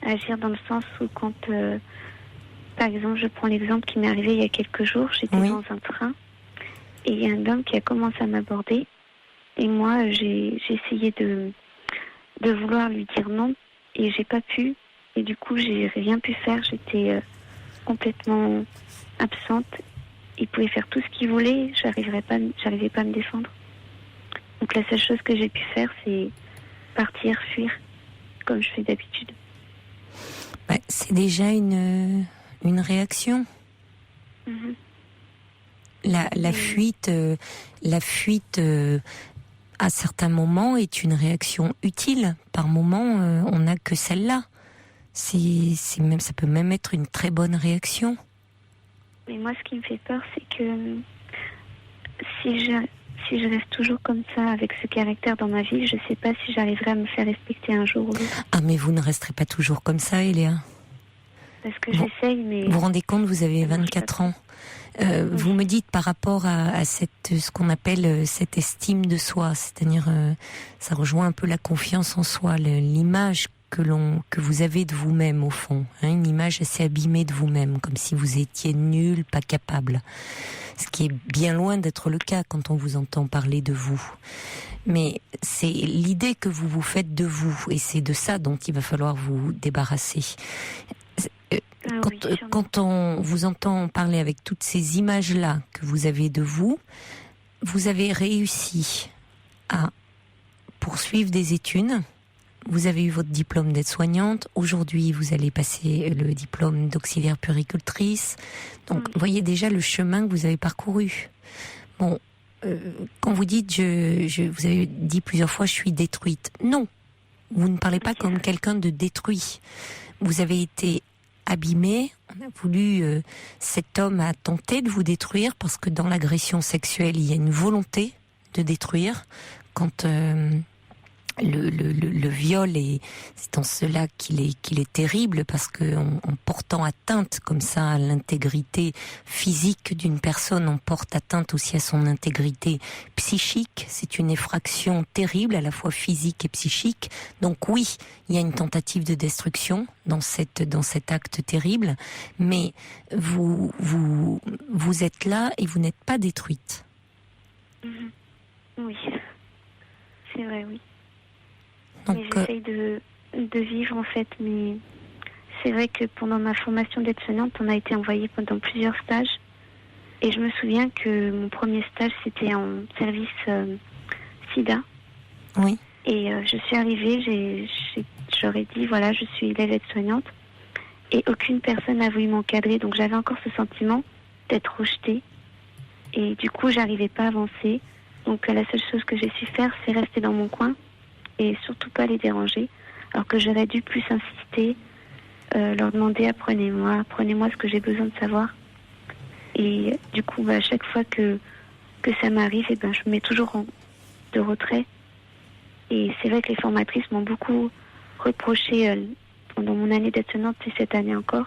Agir dans le sens où quand, par exemple, je prends l'exemple qui m'est arrivé il y a quelques jours, j'étais dans un train et il y a un homme qui a commencé à m'aborder et moi j'ai essayé de vouloir lui dire non et j'ai pas pu et du coup j'ai rien pu faire, j'étais complètement absente. Il pouvait faire tout ce qu'il voulait, j'arrivais pas à me défendre. Donc la seule chose que j'ai pu faire, c'est partir, fuir, comme je fais d'habitude. C'est déjà une réaction. La fuite, à certains moments est une réaction utile. Par moments, on n'a que celle-là. Ça peut même être une très bonne réaction. Mais moi, ce qui me fait peur, c'est que si je reste toujours comme ça, avec ce caractère dans ma vie, je ne sais pas si j'arriverai à me faire respecter un jour ou l'autre. Ah, mais vous ne resterez pas toujours comme ça, Eléa. Parce que j'essaye, mais... Vous vous rendez compte, vous avez 24 ans. Vous me dites par rapport à ce qu'on appelle cette estime de soi, c'est-à-dire ça rejoint un peu la confiance en soi, l'image que vous avez de vous-même au fond, une image assez abîmée de vous-même, comme si vous étiez nul, pas capable. Ce qui est bien loin d'être le cas quand on vous entend parler de vous. Mais c'est l'idée que vous vous faites de vous, et c'est de ça dont il va falloir vous débarrasser. Quand on vous entend parler avec toutes ces images-là que vous avez de vous, vous avez réussi à poursuivre des études. Vous avez eu votre diplôme d'aide-soignante. Aujourd'hui, vous allez passer le diplôme d'auxiliaire puéricultrice. Donc, vous voyez déjà le chemin que vous avez parcouru. Bon, quand vous dites, vous avez dit plusieurs fois, je suis détruite. Non, vous ne parlez pas comme quelqu'un de détruit. Vous avez été abîmé. On a voulu, cet homme a tenté de vous détruire parce que dans l'agression sexuelle, il y a une volonté de détruire. Quand le viol c'est en cela qu'il est terrible parce que en portant atteinte comme ça à l'intégrité physique d'une personne, on porte atteinte aussi à son intégrité psychique. C'est une effraction terrible, à la fois physique et psychique. Donc oui, il y a une tentative de destruction dans cet acte terrible, mais vous êtes là et vous n'êtes pas détruite. Oui, c'est vrai, oui. Mais j'essaye de vivre en fait, mais c'est vrai que pendant ma formation d'aide-soignante, on a été envoyé pendant plusieurs stages. Et je me souviens que mon premier stage, c'était en service SIDA. Oui. Et je suis arrivée, j'aurais dit, voilà, je suis élève aide-soignante. Et aucune personne n'a voulu m'encadrer, donc j'avais encore ce sentiment d'être rejetée. Et du coup, j'arrivais pas à avancer. Donc la seule chose que j'ai su faire, c'est rester dans mon coin et surtout pas les déranger, alors que j'aurais dû plus insister, leur demander apprenez-moi ce que j'ai besoin de savoir. Et du coup, à chaque fois que ça m'arrive, je me mets toujours de retrait. Et c'est vrai que les formatrices m'ont beaucoup reproché pendant mon année d'aide-soignante et cette année encore,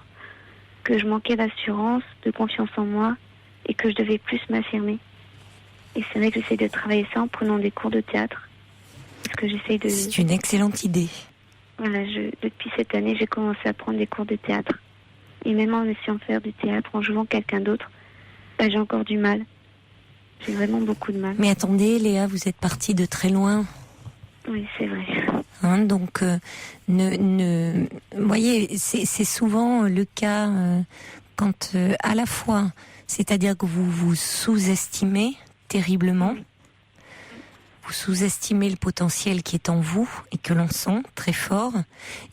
que je manquais d'assurance, de confiance en moi et que je devais plus m'affirmer. Et c'est vrai que j'essaie de travailler ça en prenant des cours de théâtre. Parce que j'essaie de... C'est une excellente idée. Voilà, depuis cette année, j'ai commencé à prendre des cours de théâtre. Et même en essayant de faire du théâtre, en jouant quelqu'un d'autre, j'ai encore du mal. J'ai vraiment beaucoup de mal. Mais attendez, Léa, vous êtes partie de très loin. Oui, c'est vrai. Donc, vous voyez, c'est souvent le cas quand à la fois, c'est-à-dire que vous vous sous-estimez terriblement, vous sous-estimez le potentiel qui est en vous et que l'on sent très fort,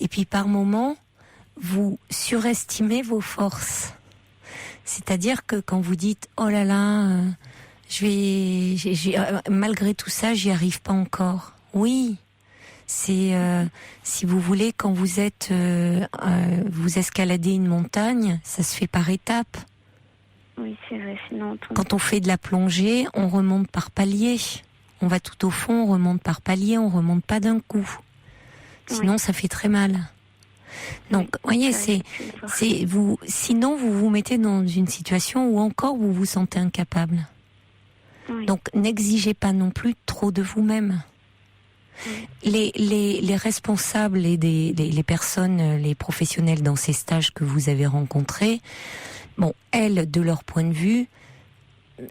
et puis par moments, vous surestimez vos forces. C'est-à-dire que quand vous dites oh là là, malgré tout ça, j'y arrive pas encore. Oui, c'est si vous voulez, quand vous êtes vous escaladez une montagne, ça se fait par étapes. Oui, c'est vrai. Sinon, quand on fait de la plongée, on remonte par paliers. On va tout au fond, on remonte par paliers, on remonte pas d'un coup. Sinon, ça fait très mal. Donc, voyez, c'est vous. Sinon, vous vous mettez dans une situation où encore vous vous sentez incapable. Oui. Donc, n'exigez pas non plus trop de vous-même. Oui. Les responsables et les personnes, les professionnels dans ces stages que vous avez rencontrés, bon, elles, de leur point de vue,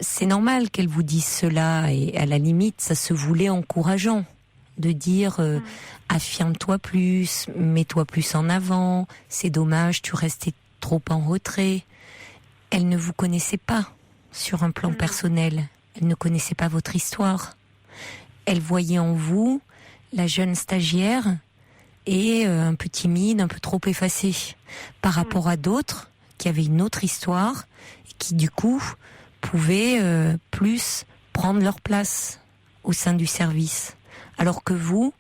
c'est normal qu'elles vous disent cela, et à la limite, ça se voulait encourageant de dire affirme-toi plus, mets-toi plus en avant, c'est dommage, tu restais trop en retrait. Elles ne vous connaissaient pas sur un plan personnel, elles ne connaissaient pas votre histoire. Elles voyaient en vous la jeune stagiaire et un peu timide, un peu trop effacée par rapport à d'autres qui avaient une autre histoire et qui du coup pouvaient plus prendre leur place au sein du service. Alors que vous,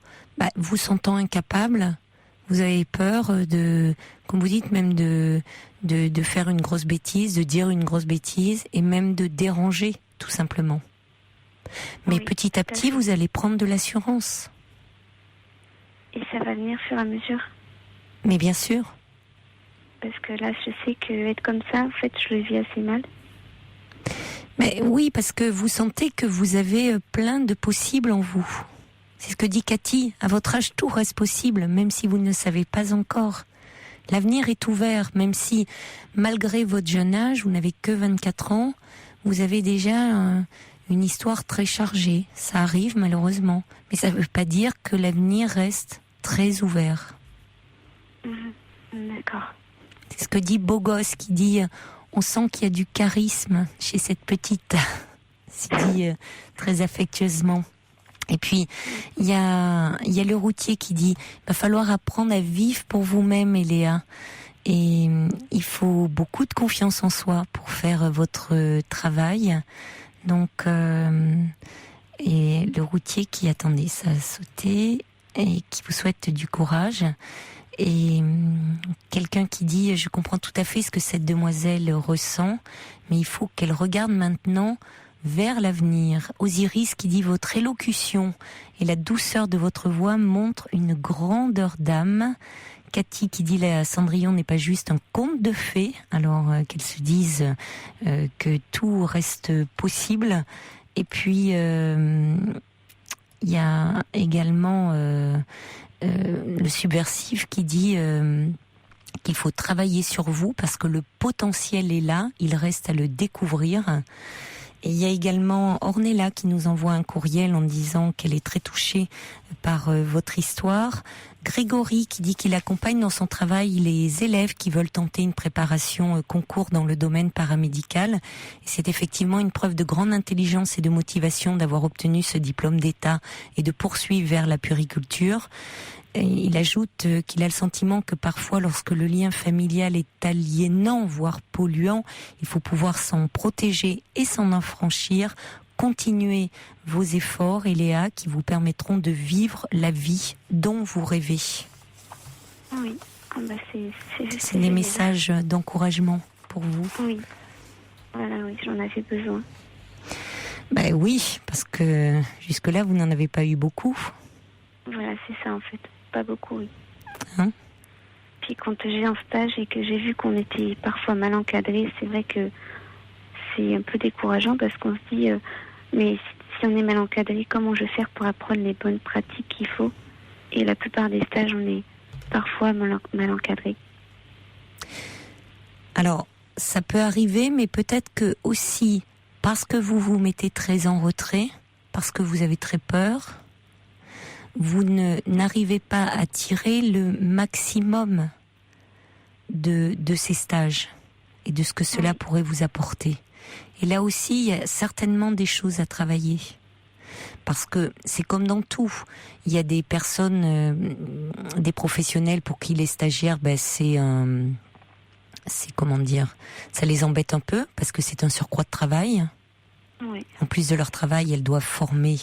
vous sentant incapable, vous avez peur de, comme vous dites, même de faire une grosse bêtise, de dire une grosse bêtise et même de déranger, tout simplement. Mais petit à petit, vous allez prendre de l'assurance. Et ça va venir au fur et à mesure. Mais bien sûr. Parce que là, je sais qu'être comme ça, en fait, je le vis assez mal. Mais oui, parce que vous sentez que vous avez plein de possibles en vous. C'est ce que dit Cathy. À votre âge, tout reste possible, même si vous ne le savez pas encore. L'avenir est ouvert, même si, malgré votre jeune âge, vous n'avez que 24 ans, vous avez déjà une histoire très chargée. Ça arrive, malheureusement. Mais ça ne veut pas dire que l'avenir reste très ouvert. D'accord. C'est ce que dit Bogos, qui dit on sent qu'il y a du charisme chez cette petite. C'est dit très affectueusement. Et puis, il y a le routier qui dit il va falloir apprendre à vivre pour vous-même, Eléa. Et il faut beaucoup de confiance en soi pour faire votre travail. Donc, et le routier qui, attendez, ça a sauté, et qui vous souhaite du courage. Et quelqu'un qui dit je comprends tout à fait ce que cette demoiselle ressent, mais il faut qu'elle regarde maintenant vers l'avenir. Osiris qui dit votre élocution et la douceur de votre voix montrent une grandeur d'âme. Cathy qui dit la Cendrillon n'est pas juste un conte de fées, alors qu'elle se dise que tout reste possible. Et puis il y a également le subversif qui dit qu'il faut travailler sur vous parce que le potentiel est là, il reste à le découvrir. Et il y a également Ornella qui nous envoie un courriel en disant qu'elle est très touchée par votre histoire. Grégory qui dit qu'il accompagne dans son travail les élèves qui veulent tenter une préparation concours dans le domaine paramédical. Et c'est effectivement une preuve de grande intelligence et de motivation d'avoir obtenu ce diplôme d'État et de poursuivre vers la puériculture. Et il ajoute qu'il a le sentiment que parfois, lorsque le lien familial est aliénant, voire polluant, il faut pouvoir s'en protéger et s'en affranchir. Continuez vos efforts, Eléa, qui vous permettront de vivre la vie dont vous rêvez. Oui, c'est des messages d'encouragement pour vous. Oui, voilà, oui, j'en avais besoin. Ben oui, parce que jusque-là, vous n'en avez pas eu beaucoup. Voilà, c'est ça en fait. Pas beaucoup, oui. Hein? Puis quand j'ai un stage et que j'ai vu qu'on était parfois mal encadré, c'est vrai que c'est un peu décourageant parce qu'on se dit mais si on est mal encadré, comment je vais faire pour apprendre les bonnes pratiques qu'il faut? Et la plupart des stages, on est parfois mal encadré. Alors, ça peut arriver, mais peut-être que aussi, parce que vous vous mettez très en retrait, parce que vous avez très peur, vous n'arrivez pas à tirer le maximum de ces stages et de ce que cela pourrait vous apporter. Et là aussi, il y a certainement des choses à travailler. Parce que c'est comme dans tout. Il y a des personnes, des professionnels pour qui les stagiaires, c'est comment dire, ça les embête un peu parce que c'est un surcroît de travail. Oui. En plus de leur travail, elles doivent former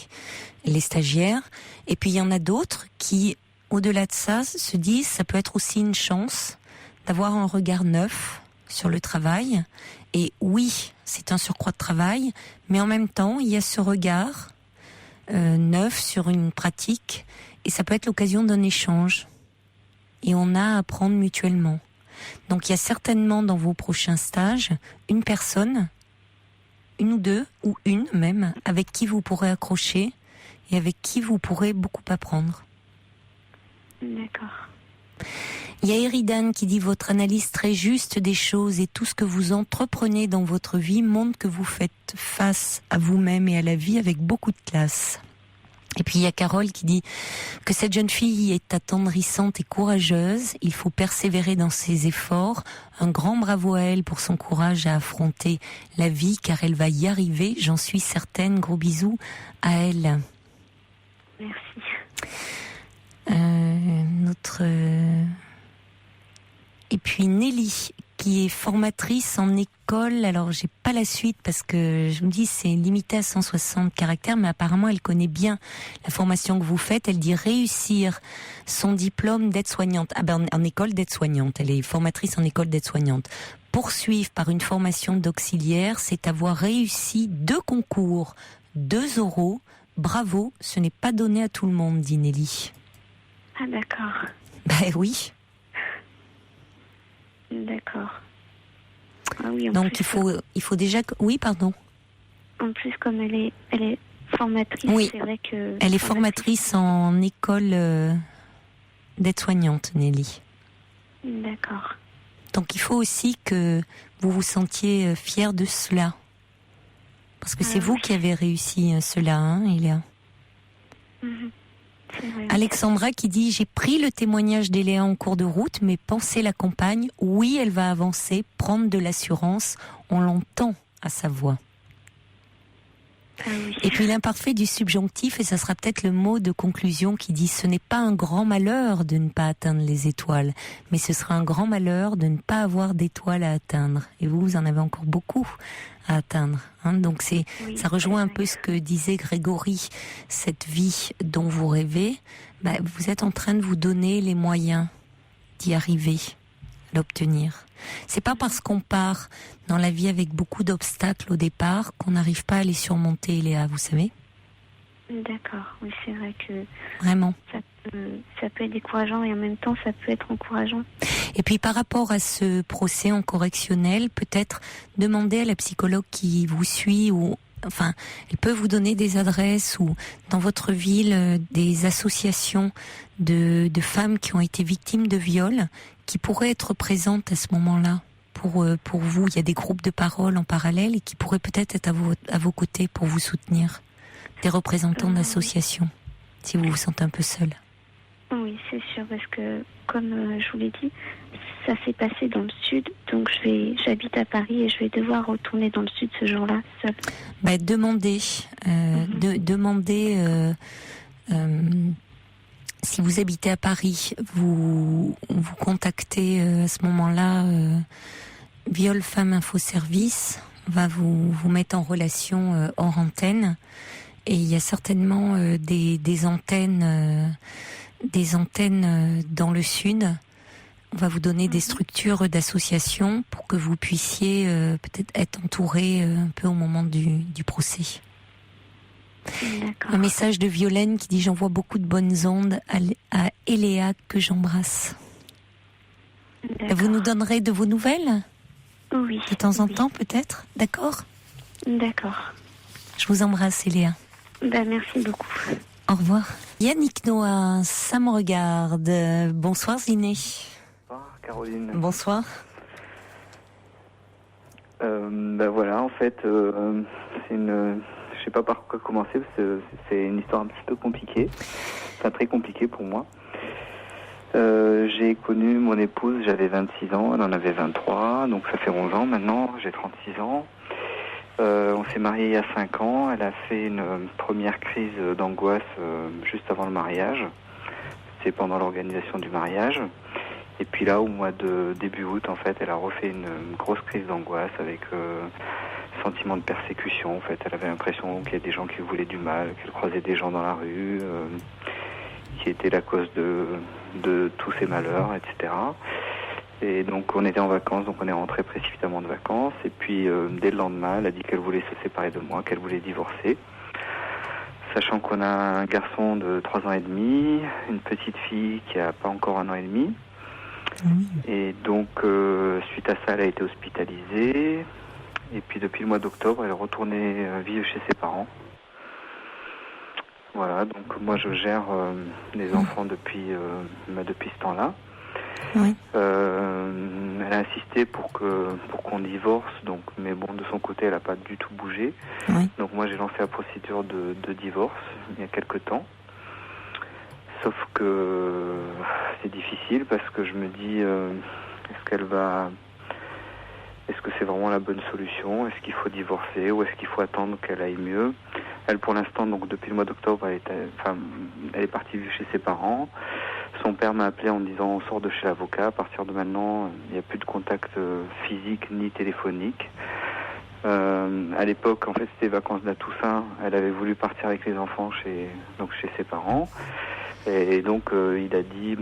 les stagiaires. Et puis il y en a d'autres qui, au-delà de ça, se disent ça peut être aussi une chance d'avoir un regard neuf sur le travail. Et oui, c'est un surcroît de travail, mais en même temps, il y a ce regard neuf sur une pratique, et ça peut être l'occasion d'un échange. Et on a à apprendre mutuellement. Donc il y a certainement dans vos prochains stages une personne, une ou deux, ou une même, avec qui vous pourrez accrocher et avec qui vous pourrez beaucoup apprendre. D'accord. Il y a Eridan qui dit votre analyse très juste des choses et tout ce que vous entreprenez dans votre vie montre que vous faites face à vous-même et à la vie avec beaucoup de classe. Et puis il y a Carole qui dit que cette jeune fille est attendrissante et courageuse. Il faut persévérer dans ses efforts. Un grand bravo à elle pour son courage à affronter la vie car elle va y arriver, j'en suis certaine. Gros bisous à elle. Merci. Et puis Nelly, qui est formatrice en école. Alors, j'ai pas la suite parce que je me dis c'est limité à 160 caractères, mais apparemment elle connaît bien la formation que vous faites. Elle dit réussir son diplôme d'aide-soignante. En école d'aide-soignante. Elle est formatrice en école d'aide-soignante. Poursuivre par une formation d'auxiliaire, c'est avoir réussi 2 concours, 2 oraux. Bravo, ce n'est pas donné à tout le monde, dit Nelly. Ah, d'accord. Oui. D'accord. Ah oui, donc plus, il faut déjà... Oui, pardon. En plus, comme elle est formatrice, oui. C'est vrai que... Elle est formatrice en école d'aide-soignante, Nelly. D'accord. Donc il faut aussi que vous vous sentiez fière de cela. Parce que c'est vous qui avez réussi cela, hein, Eléa. Alexandra qui dit « J'ai pris le témoignage d'Eléa en cours de route, mais pensée l'accompagne. Oui, elle va avancer, prendre de l'assurance. On l'entend à sa voix. » Oui. Et puis l'imparfait du subjonctif, et ça sera peut-être le mot de conclusion qui dit « Ce n'est pas un grand malheur de ne pas atteindre les étoiles, mais ce sera un grand malheur de ne pas avoir d'étoiles à atteindre. » Et vous en avez encore beaucoup à atteindre. Hein. Donc ça rejoint un peu ce que disait Grégory. Cette vie dont vous rêvez, vous êtes en train de vous donner les moyens d'y arriver, d'obtenir. C'est pas parce qu'on part dans la vie avec beaucoup d'obstacles au départ qu'on n'arrive pas à les surmonter, Léa, vous savez ? D'accord, oui, c'est vrai que... Vraiment. Ça peut être décourageant et en même temps, ça peut être encourageant. Et puis par rapport à ce procès en correctionnel, peut-être demander à la psychologue qui vous suit ou... Enfin, elle peut vous donner des adresses ou dans votre ville des associations de femmes qui ont été victimes de viol qui pourraient être présentes à ce moment-là pour vous. Il y a des groupes de parole en parallèle et qui pourraient peut-être être à vos côtés pour vous soutenir. Des représentants d'associations, si vous vous sentez un peu seul. Oui, c'est sûr, parce que comme je vous l'ai dit, ça s'est passé dans le sud, donc j'habite à Paris et je vais devoir retourner dans le sud ce jour-là, seule. Demandez, si vous habitez à Paris, vous contactez à ce moment-là Viol Femmes Info Service, va vous mettre en relation hors antenne, et il y a certainement des antennes dans le sud. On va vous donner des structures d'associations pour que vous puissiez peut-être être entouré un peu au moment du procès. D'accord. Un message de Violaine qui dit « J'envoie beaucoup de bonnes ondes à Eléa que j'embrasse ». Vous nous donnerez de vos nouvelles ? Oui. De temps en temps peut-être ? D'accord ? D'accord. Je vous embrasse, Eléa. Merci beaucoup. Au revoir. Yannick Noah, ça me regarde. Bonsoir Ziné. Bonsoir Caroline. Bonsoir. Voilà, en fait, c'est une... Je sais pas par quoi commencer, parce que c'est une histoire un petit peu compliquée. Enfin, très compliquée pour moi. J'ai connu mon épouse, j'avais 26 ans, elle en avait 23, donc ça fait 11 ans maintenant, j'ai 36 ans. On s'est mariés il y a 5 ans. Elle a fait une première crise d'angoisse juste avant le mariage. C'est pendant l'organisation du mariage. Et puis là, au mois de début août, en fait, elle a refait une grosse crise d'angoisse avec sentiment de persécution. En fait, elle avait l'impression qu'il y a des gens qui lui voulaient du mal, qu'elle croisait des gens dans la rue, qui étaient la cause de tous ses malheurs, etc. Et donc on était en vacances, donc on est rentré précipitamment de vacances. Et puis dès le lendemain, elle a dit qu'elle voulait se séparer de moi, qu'elle voulait divorcer. Sachant qu'on a un garçon de 3 ans et demi, une petite fille qui a pas encore 1 an et demi. Oui. Et donc suite à ça, elle a été hospitalisée. Et puis depuis le mois d'octobre, elle est retournée vivre chez ses parents. Voilà, donc moi je gère les enfants depuis ce temps-là. Oui. Elle a insisté pour qu'on divorce, donc, mais bon, de son côté, elle n'a pas du tout bougé. Oui. Donc moi, j'ai lancé la procédure de divorce il y a quelque temps. Sauf que c'est difficile parce que je me dis, est-ce que c'est vraiment la bonne solution? Est-ce qu'il faut divorcer ou est-ce qu'il faut attendre qu'elle aille mieux? Elle, pour l'instant, donc depuis le mois d'octobre, elle est partie vivre chez ses parents. Son père m'a appelé en me disant on sort de chez l'avocat. À partir de maintenant, il n'y a plus de contact physique ni téléphonique. À l'époque, en fait, c'était les vacances de la Toussaint. Elle avait voulu partir avec les enfants chez ses parents. Et donc, il a dit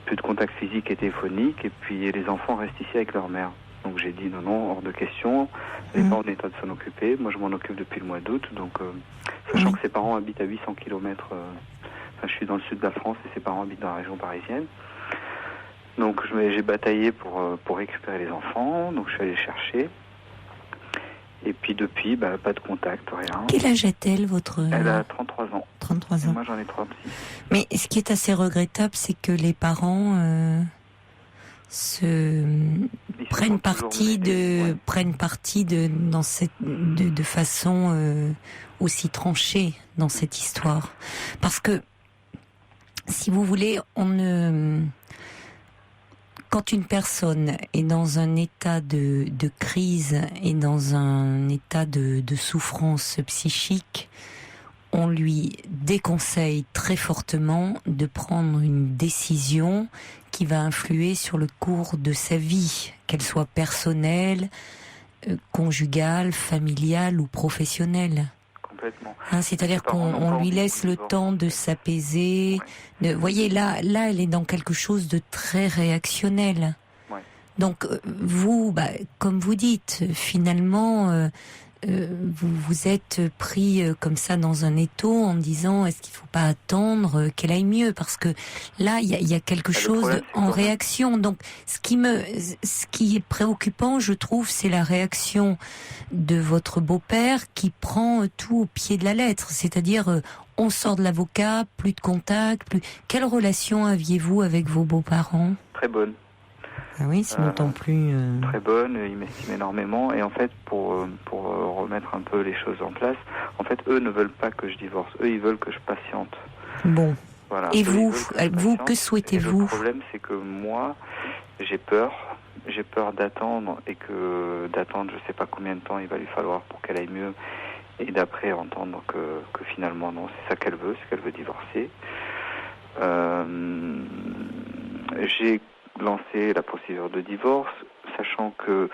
plus de contact physique et téléphonique. Et puis, les enfants restent ici avec leur mère. Donc, j'ai dit non, hors de question. Elle n'est pas en état de s'en occuper. Moi, je m'en occupe depuis le mois d'août. Donc, sachant que ses parents habitent à 800 km... je suis dans le sud de la France et ses parents habitent dans la région parisienne. Donc j'ai bataillé pour récupérer les enfants, donc je suis allé les chercher. Et puis depuis, pas de contact, rien. Quel âge a-t-elle, votre... Elle a 33 ans. 33 ans. Et moi j'en ai 36. Mais ce qui est assez regrettable, c'est que les parents prennent parti de façon aussi tranchée dans cette histoire. Parce que si vous voulez, quand une personne est dans un état de crise et dans un état de souffrance psychique, on lui déconseille très fortement de prendre une décision qui va influer sur le cours de sa vie, qu'elle soit personnelle, conjugale, familiale ou professionnelle. C'est-à-dire qu'on lui laisse le temps de s'apaiser. Ouais. Vous voyez, là, elle est dans quelque chose de très réactionnel. Ouais. Donc, vous, comme vous dites, finalement, vous êtes pris comme ça dans un étau en disant est-ce qu'il ne faut pas attendre qu'elle aille mieux, parce que là il y a quelque chose en réaction. Donc ce qui est préoccupant, je trouve, c'est la réaction de votre beau-père qui prend tout au pied de la lettre, c'est-à-dire on sort de l'avocat, plus de contact, Quelle relation aviez-vous avec vos beaux-parents? Très bonne. Ah oui, c'est d'autant plus... Très bonne, ils m'estiment énormément. Et en fait, pour remettre un peu les choses en place, en fait, eux ne veulent pas que je divorce. Eux, ils veulent que je patiente. Bon. Voilà. Et vous, que souhaitez-vous? Le problème, c'est que moi, j'ai peur. J'ai peur d'attendre et d'attendre, je sais pas combien de temps il va lui falloir pour qu'elle aille mieux. Et d'après, entendre que finalement, non, c'est ça qu'elle veut, c'est qu'elle veut divorcer. J'ai lancer la procédure de divorce, sachant que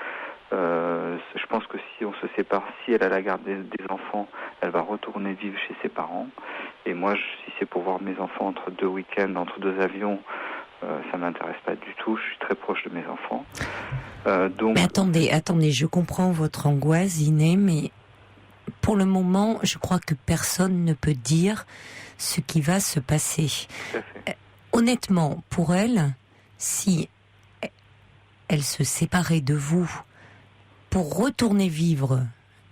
je pense que si on se sépare, si elle a la garde des enfants, elle va retourner vivre chez ses parents. Et moi, si c'est pour voir mes enfants entre 2 week-ends, entre 2 avions, ça m'intéresse pas du tout. Je suis très proche de mes enfants. Donc... Mais attendez, je comprends votre angoisse, Iné, mais pour le moment, je crois que personne ne peut dire ce qui va se passer. Honnêtement, pour elle, si elle se séparait de vous pour retourner vivre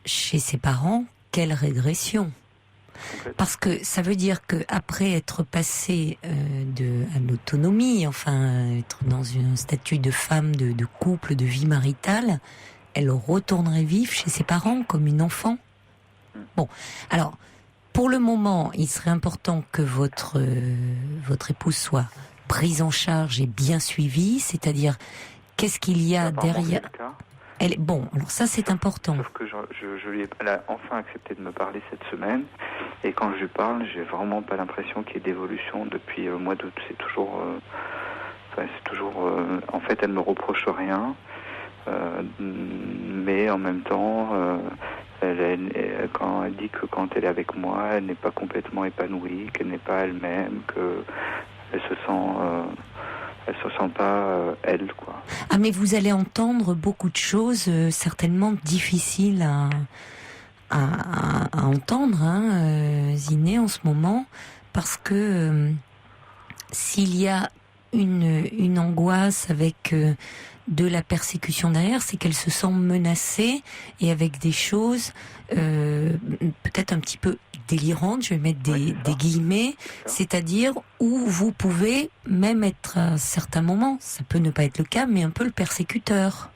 chez ses parents, quelle régression! Parce que ça veut dire que après être passée à l'autonomie, enfin être dans un statut de femme, de couple, de vie maritale, elle retournerait vivre chez ses parents comme une enfant. Bon, alors pour le moment, il serait important que votre épouse soit prise en charge et bien suivie, c'est-à-dire qu'est-ce qu'il y a derrière. Bon, alors ça c'est important. Sauf que elle a enfin accepté de me parler cette semaine. Et quand je lui parle, j'ai vraiment pas l'impression qu'il y ait d'évolution depuis le mois d'août. C'est toujours... en fait, elle me reproche rien. Mais en même temps, quand elle dit que quand elle est avec moi, elle n'est pas complètement épanouie, qu'elle n'est pas elle-même, qu'elle se sent pas elle, quoi. Ah, mais vous allez entendre beaucoup de choses certainement difficiles à entendre, Ziné, en ce moment, parce que s'il y a une angoisse avec de la persécution derrière, c'est qu'elle se sent menacée et avec des choses peut-être un petit peu délirantes, je vais mettre des guillemets, c'est-à-dire où vous pouvez même être à certains moments, ça peut ne pas être le cas, mais un peu le persécuteur.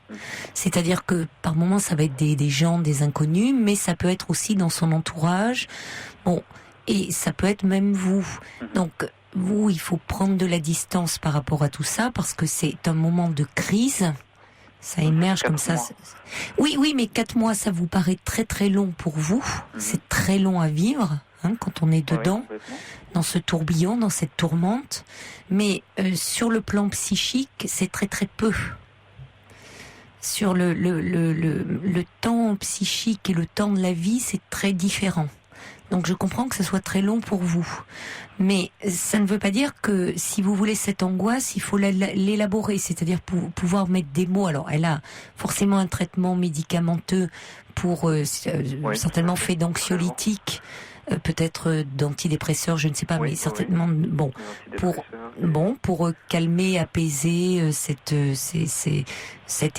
C'est-à-dire que par moments ça va être des gens, des inconnus, mais ça peut être aussi dans son entourage. Bon, et ça peut être même vous. Donc vous, il faut prendre de la distance par rapport à tout ça, parce que c'est un moment de crise. Ça émerge comme ça. Oui, mais 4 mois, ça vous paraît très très long pour vous. C'est très long à vivre, quand on est dedans, dans ce tourbillon, dans cette tourmente. Mais sur le plan psychique, c'est très très peu. Sur le temps psychique et le temps de la vie, c'est très différent. Donc je comprends que ce soit très long pour vous. Mais ça ne veut pas dire que si vous voulez cette angoisse, il faut l'élaborer, c'est-à-dire pouvoir mettre des mots. Alors elle a forcément un traitement médicamenteux pour certainement fait d'anxiolytique, peut-être d'antidépresseurs, je ne sais pas, mais certainement pour calmer, apaiser cet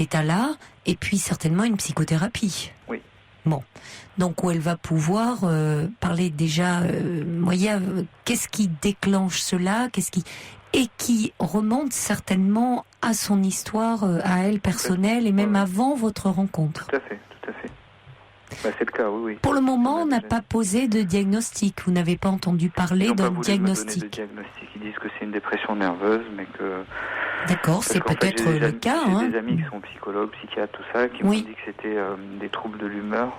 état-là, et puis certainement une psychothérapie. Oui. Bon, donc où elle va pouvoir parler déjà, qu'est-ce qui déclenche cela, et qui remonte certainement à son histoire, à elle personnelle, et même avant votre rencontre. Tout à fait. C'est le cas, oui. Pour le moment, on n'a pas posé de diagnostic. Vous n'avez pas entendu parler d'un diagnostic. Me donner de diagnostic. Ils disent que c'est une dépression nerveuse, mais que... D'accord, c'est peut-être le cas. J'ai des amis qui sont psychologues, psychiatres, tout ça, qui m'ont dit que c'était des troubles de l'humeur.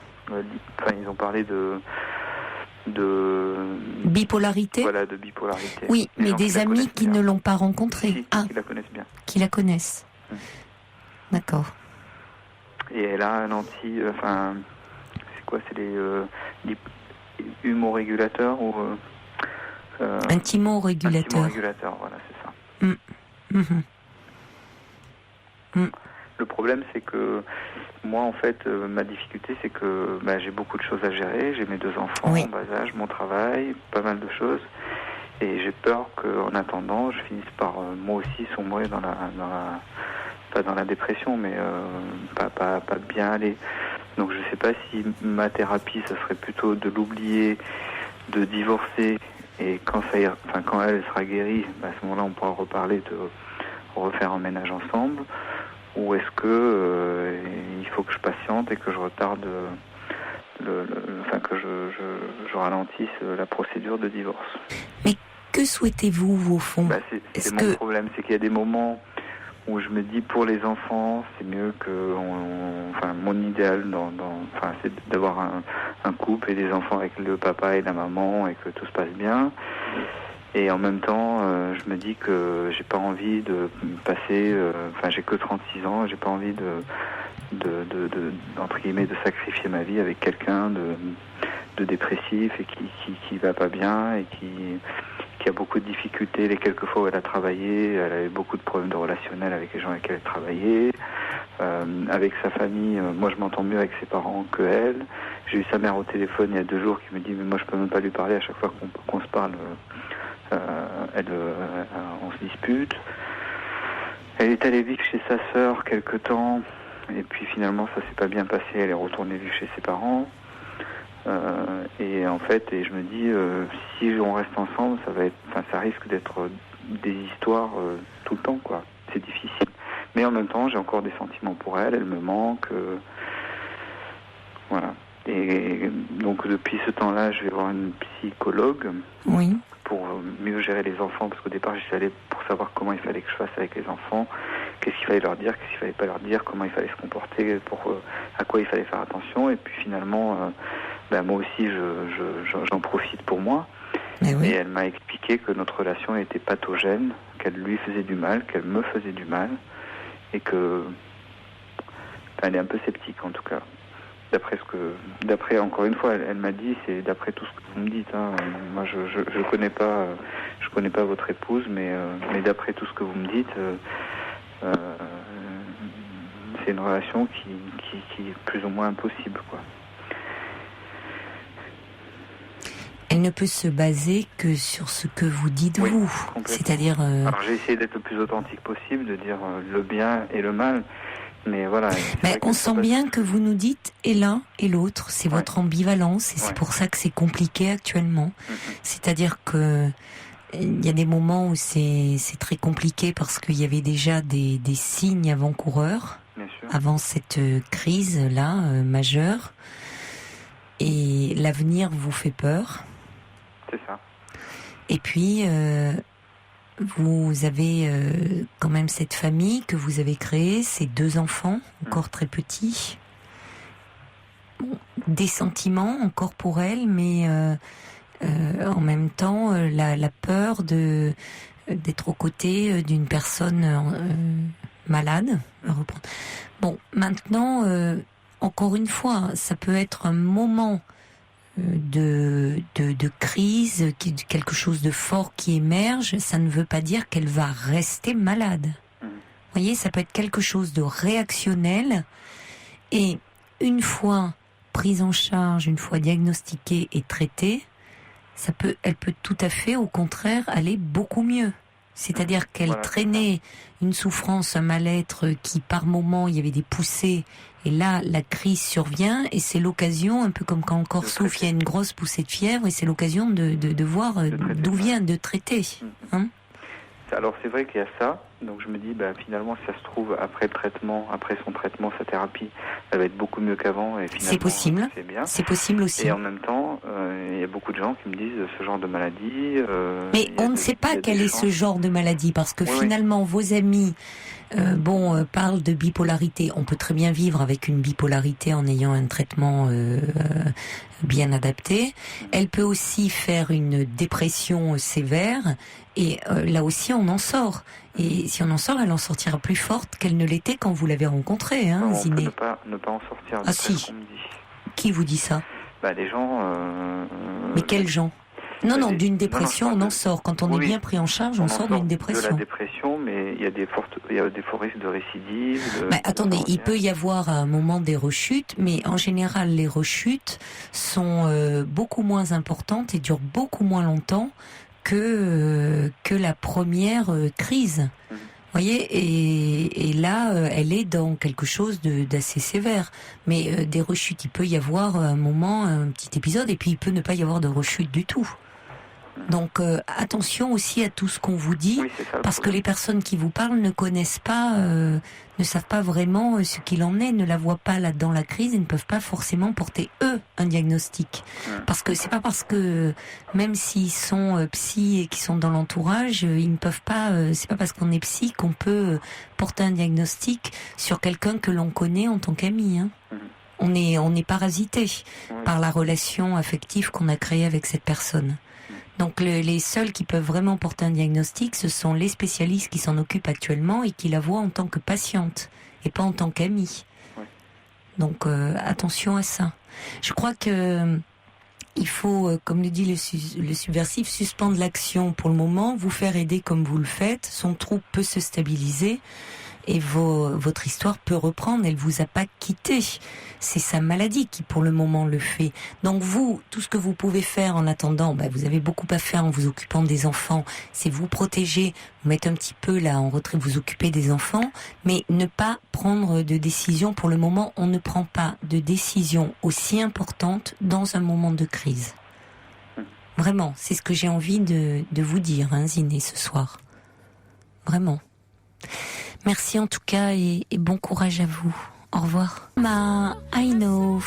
Ils ont parlé de bipolarité. Voilà, de bipolarité. Oui, mais des amis qui ne l'ont pas rencontrée. Qui la connaissent bien. Qui la connaissent. D'accord. Et elle a un c'est quoi, c'est les humorégulateurs ou un thymorégulateur. Thymorégulateur, voilà, c'est ça. Le problème, c'est que moi, en fait, ma difficulté, c'est que j'ai beaucoup de choses à gérer. J'ai mes 2 enfants en bas âge, mon travail, pas mal de choses. Et j'ai peur qu'en attendant, je finisse par, moi aussi, sombrer pas dans la dépression, mais pas bien aller. Donc je ne sais pas si ma thérapie, ça serait plutôt de l'oublier, de divorcer, et quand elle sera guérie, à ce moment-là, on pourra reparler de refaire un ménage ensemble. Ou est-ce que il faut que je patiente et que je retarde, que je ralentisse la procédure de divorce. Mais que souhaitez-vous au fond? C'est mon problème, c'est qu'il y a des moments où je me dis pour les enfants, c'est mieux que, mon idéal c'est d'avoir un couple et des enfants avec le papa et la maman et que tout se passe bien. Et en même temps, je me dis que j'ai pas envie de passer, j'ai que 36 ans, j'ai pas envie entre guillemets, de sacrifier ma vie avec quelqu'un de dépressif et qui va pas bien et qui a beaucoup de difficultés. Les quelques fois où elle a travaillé, elle a eu beaucoup de problèmes de relationnel avec les gens avec qui elle travaillait. Avec sa famille, moi je m'entends mieux avec ses parents que elle. J'ai eu sa mère au téléphone il y a 2 jours qui me dit mais moi je peux même pas lui parler à chaque fois qu'on se parle. On se dispute. Elle est allée vivre chez sa sœur quelque temps et puis finalement ça s'est pas bien passé. Elle est retournée vivre chez ses parents et en fait je me dis si on reste ensemble ça risque d'être des histoires tout le temps, quoi. C'est difficile, mais en même temps j'ai encore des sentiments pour elle. Elle me manque, voilà. Et donc depuis ce temps-là je vais voir une psychologue. Oui. Pour mieux gérer les enfants, parce qu'au départ j'y suis allé pour savoir comment il fallait que je fasse avec les enfants, qu'est-ce qu'il fallait leur dire, qu'est-ce qu'il fallait pas leur dire, comment il fallait se comporter, à quoi il fallait faire attention. Et puis finalement, moi aussi, j'en profite pour moi. Oui. Et elle m'a expliqué que notre relation était pathogène, qu'elle lui faisait du mal, qu'elle me faisait du mal, et que elle est un peu sceptique en tout cas. D'après encore une fois, elle m'a dit, c'est d'après tout ce que vous me dites. Hein. Moi, je connais pas votre épouse, mais d'après tout ce que vous me dites, c'est une relation qui est plus ou moins impossible, quoi. Elle ne peut se baser que sur ce que vous dites vous, c'est-à-dire. Alors j'ai essayé d'être le plus authentique possible, de dire le bien et le mal. Mais voilà. Mais on sent bien que vous nous dites et l'un et l'autre, c'est votre ambivalence et c'est pour ça que c'est compliqué actuellement. C'est-à-dire que il y a des moments où c'est très compliqué parce qu'il y avait déjà des signes avant-coureurs, avant cette crise là majeure, et l'avenir vous fait peur. C'est ça. Et puis vous avez quand même cette famille que vous avez créée, ces 2 enfants, encore très petits. Des sentiments encore pour elle, mais en même temps, la peur d'être aux côtés d'une personne malade. Bon, maintenant, encore une fois, ça peut être un moment de crise, quelque chose de fort qui émerge, ça ne veut pas dire qu'elle va rester malade. Vous voyez, ça peut être quelque chose de réactionnel, et une fois prise en charge, une fois diagnostiquée et traitée, elle peut tout à fait, au contraire, aller beaucoup mieux. C'est-à-dire qu'elle traînait une souffrance, un mal-être qui, par moment, il y avait des poussées. Et là, la crise survient et c'est l'occasion, un peu comme quand on corps souffle, il y a une grosse poussée de fièvre et c'est l'occasion de voir d'où vient, de traiter. Hein? Alors c'est vrai qu'il y a ça. Donc je me dis, finalement, si ça se trouve, après son traitement, sa thérapie, elle va être beaucoup mieux qu'avant. Et finalement, c'est possible. C'est bien. C'est possible aussi. Et en même temps, il y a beaucoup de gens qui me disent ce genre de maladie. Mais on ne sait pas quel est ce genre de maladie, parce que finalement, vos amis parlent de bipolarité. On peut très bien vivre avec une bipolarité en ayant un traitement bien adapté. Elle peut aussi faire une dépression sévère. Et là aussi, on en sort. Et si on en sort, elle en sortira plus forte qu'elle ne l'était quand vous l'avez rencontrée, hein, Ziné. On peut ne pas en sortir. Ah si. On me dit. Qui vous dit ça? Les gens. Mais quels gens? Non, d'une dépression, on en sort. Quand on est bien pris en charge, on sort d'une dépression. De la dépression, mais il y a des forts risques de récidive. Attendez, il peut y avoir à un moment des rechutes, mais en général, les rechutes sont beaucoup moins importantes et durent beaucoup moins longtemps que la première crise. Vous voyez, et là, elle est dans quelque chose d'assez sévère. Mais des rechutes, il peut y avoir un moment, un petit épisode, et puis il peut ne pas y avoir de rechute du tout. Donc attention aussi à tout ce qu'on vous dit, parce que les personnes qui vous parlent ne connaissent pas, ne savent pas vraiment ce qu'il en est, ne la voient pas là dans la crise et ne peuvent pas forcément porter eux un diagnostic. Parce que c'est pas parce que même s'ils sont psy et qui sont dans l'entourage, ils ne peuvent pas. C'est pas parce qu'on est psy qu'on peut porter un diagnostic sur quelqu'un que l'on connaît en tant qu'ami. Hein. On est parasité par la relation affective qu'on a créée avec cette personne. Donc les seuls qui peuvent vraiment porter un diagnostic, ce sont les spécialistes qui s'en occupent actuellement et qui la voient en tant que patiente et pas en tant qu'amie. Donc attention à ça. Je crois que il faut, comme le dit le subversif, suspendre l'action pour le moment, vous faire aider comme vous le faites, son trouble peut se stabiliser et votre histoire peut reprendre, elle vous a pas quitté. C'est sa maladie qui pour le moment le fait. Donc vous, tout ce que vous pouvez faire en attendant, vous avez beaucoup à faire en vous occupant des enfants, c'est vous protéger, vous mettre un petit peu là en retrait, vous occuper des enfants, mais ne pas prendre de décision pour le moment. On ne prend pas de décision aussi importante dans un moment de crise. Vraiment, c'est ce que j'ai envie de vous dire, hein, Ziné, ce soir. Vraiment. Merci en tout cas et bon courage à vous. Au revoir. I know.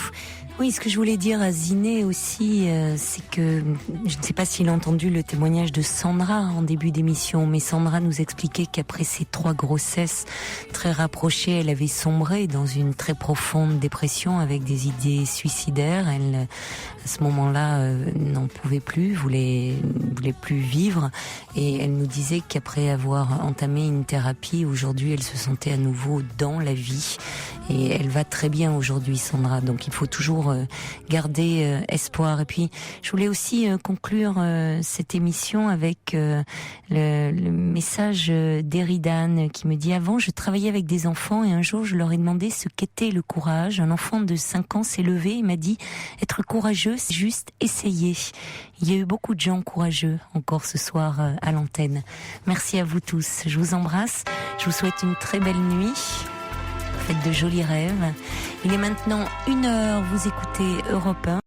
Oui, ce que je voulais dire à Ziné aussi, c'est que je ne sais pas s'il a entendu le témoignage de Sandra en début d'émission, mais Sandra nous expliquait qu'après ces 3 grossesses très rapprochées, elle avait sombré dans une très profonde dépression avec des idées suicidaires. Elle, à ce moment-là, n'en pouvait plus, voulait plus vivre, et elle nous disait qu'après avoir entamé une thérapie, aujourd'hui, elle se sentait à nouveau dans la vie, et elle va très bien aujourd'hui, Sandra. Donc il faut toujours garder espoir. Et puis je voulais aussi conclure cette émission avec le message d'Eridan qui me dit: avant je travaillais avec des enfants et un jour je leur ai demandé ce qu'était le courage. Un enfant de 5 ans s'est levé et m'a dit: être courageux, c'est juste essayer. Il y a eu beaucoup de gens courageux encore ce soir à l'antenne. Merci à vous tous, je vous embrasse, je vous souhaite une très belle nuit. Faites de jolis rêves. Il est maintenant 1h, vous écoutez Europe 1.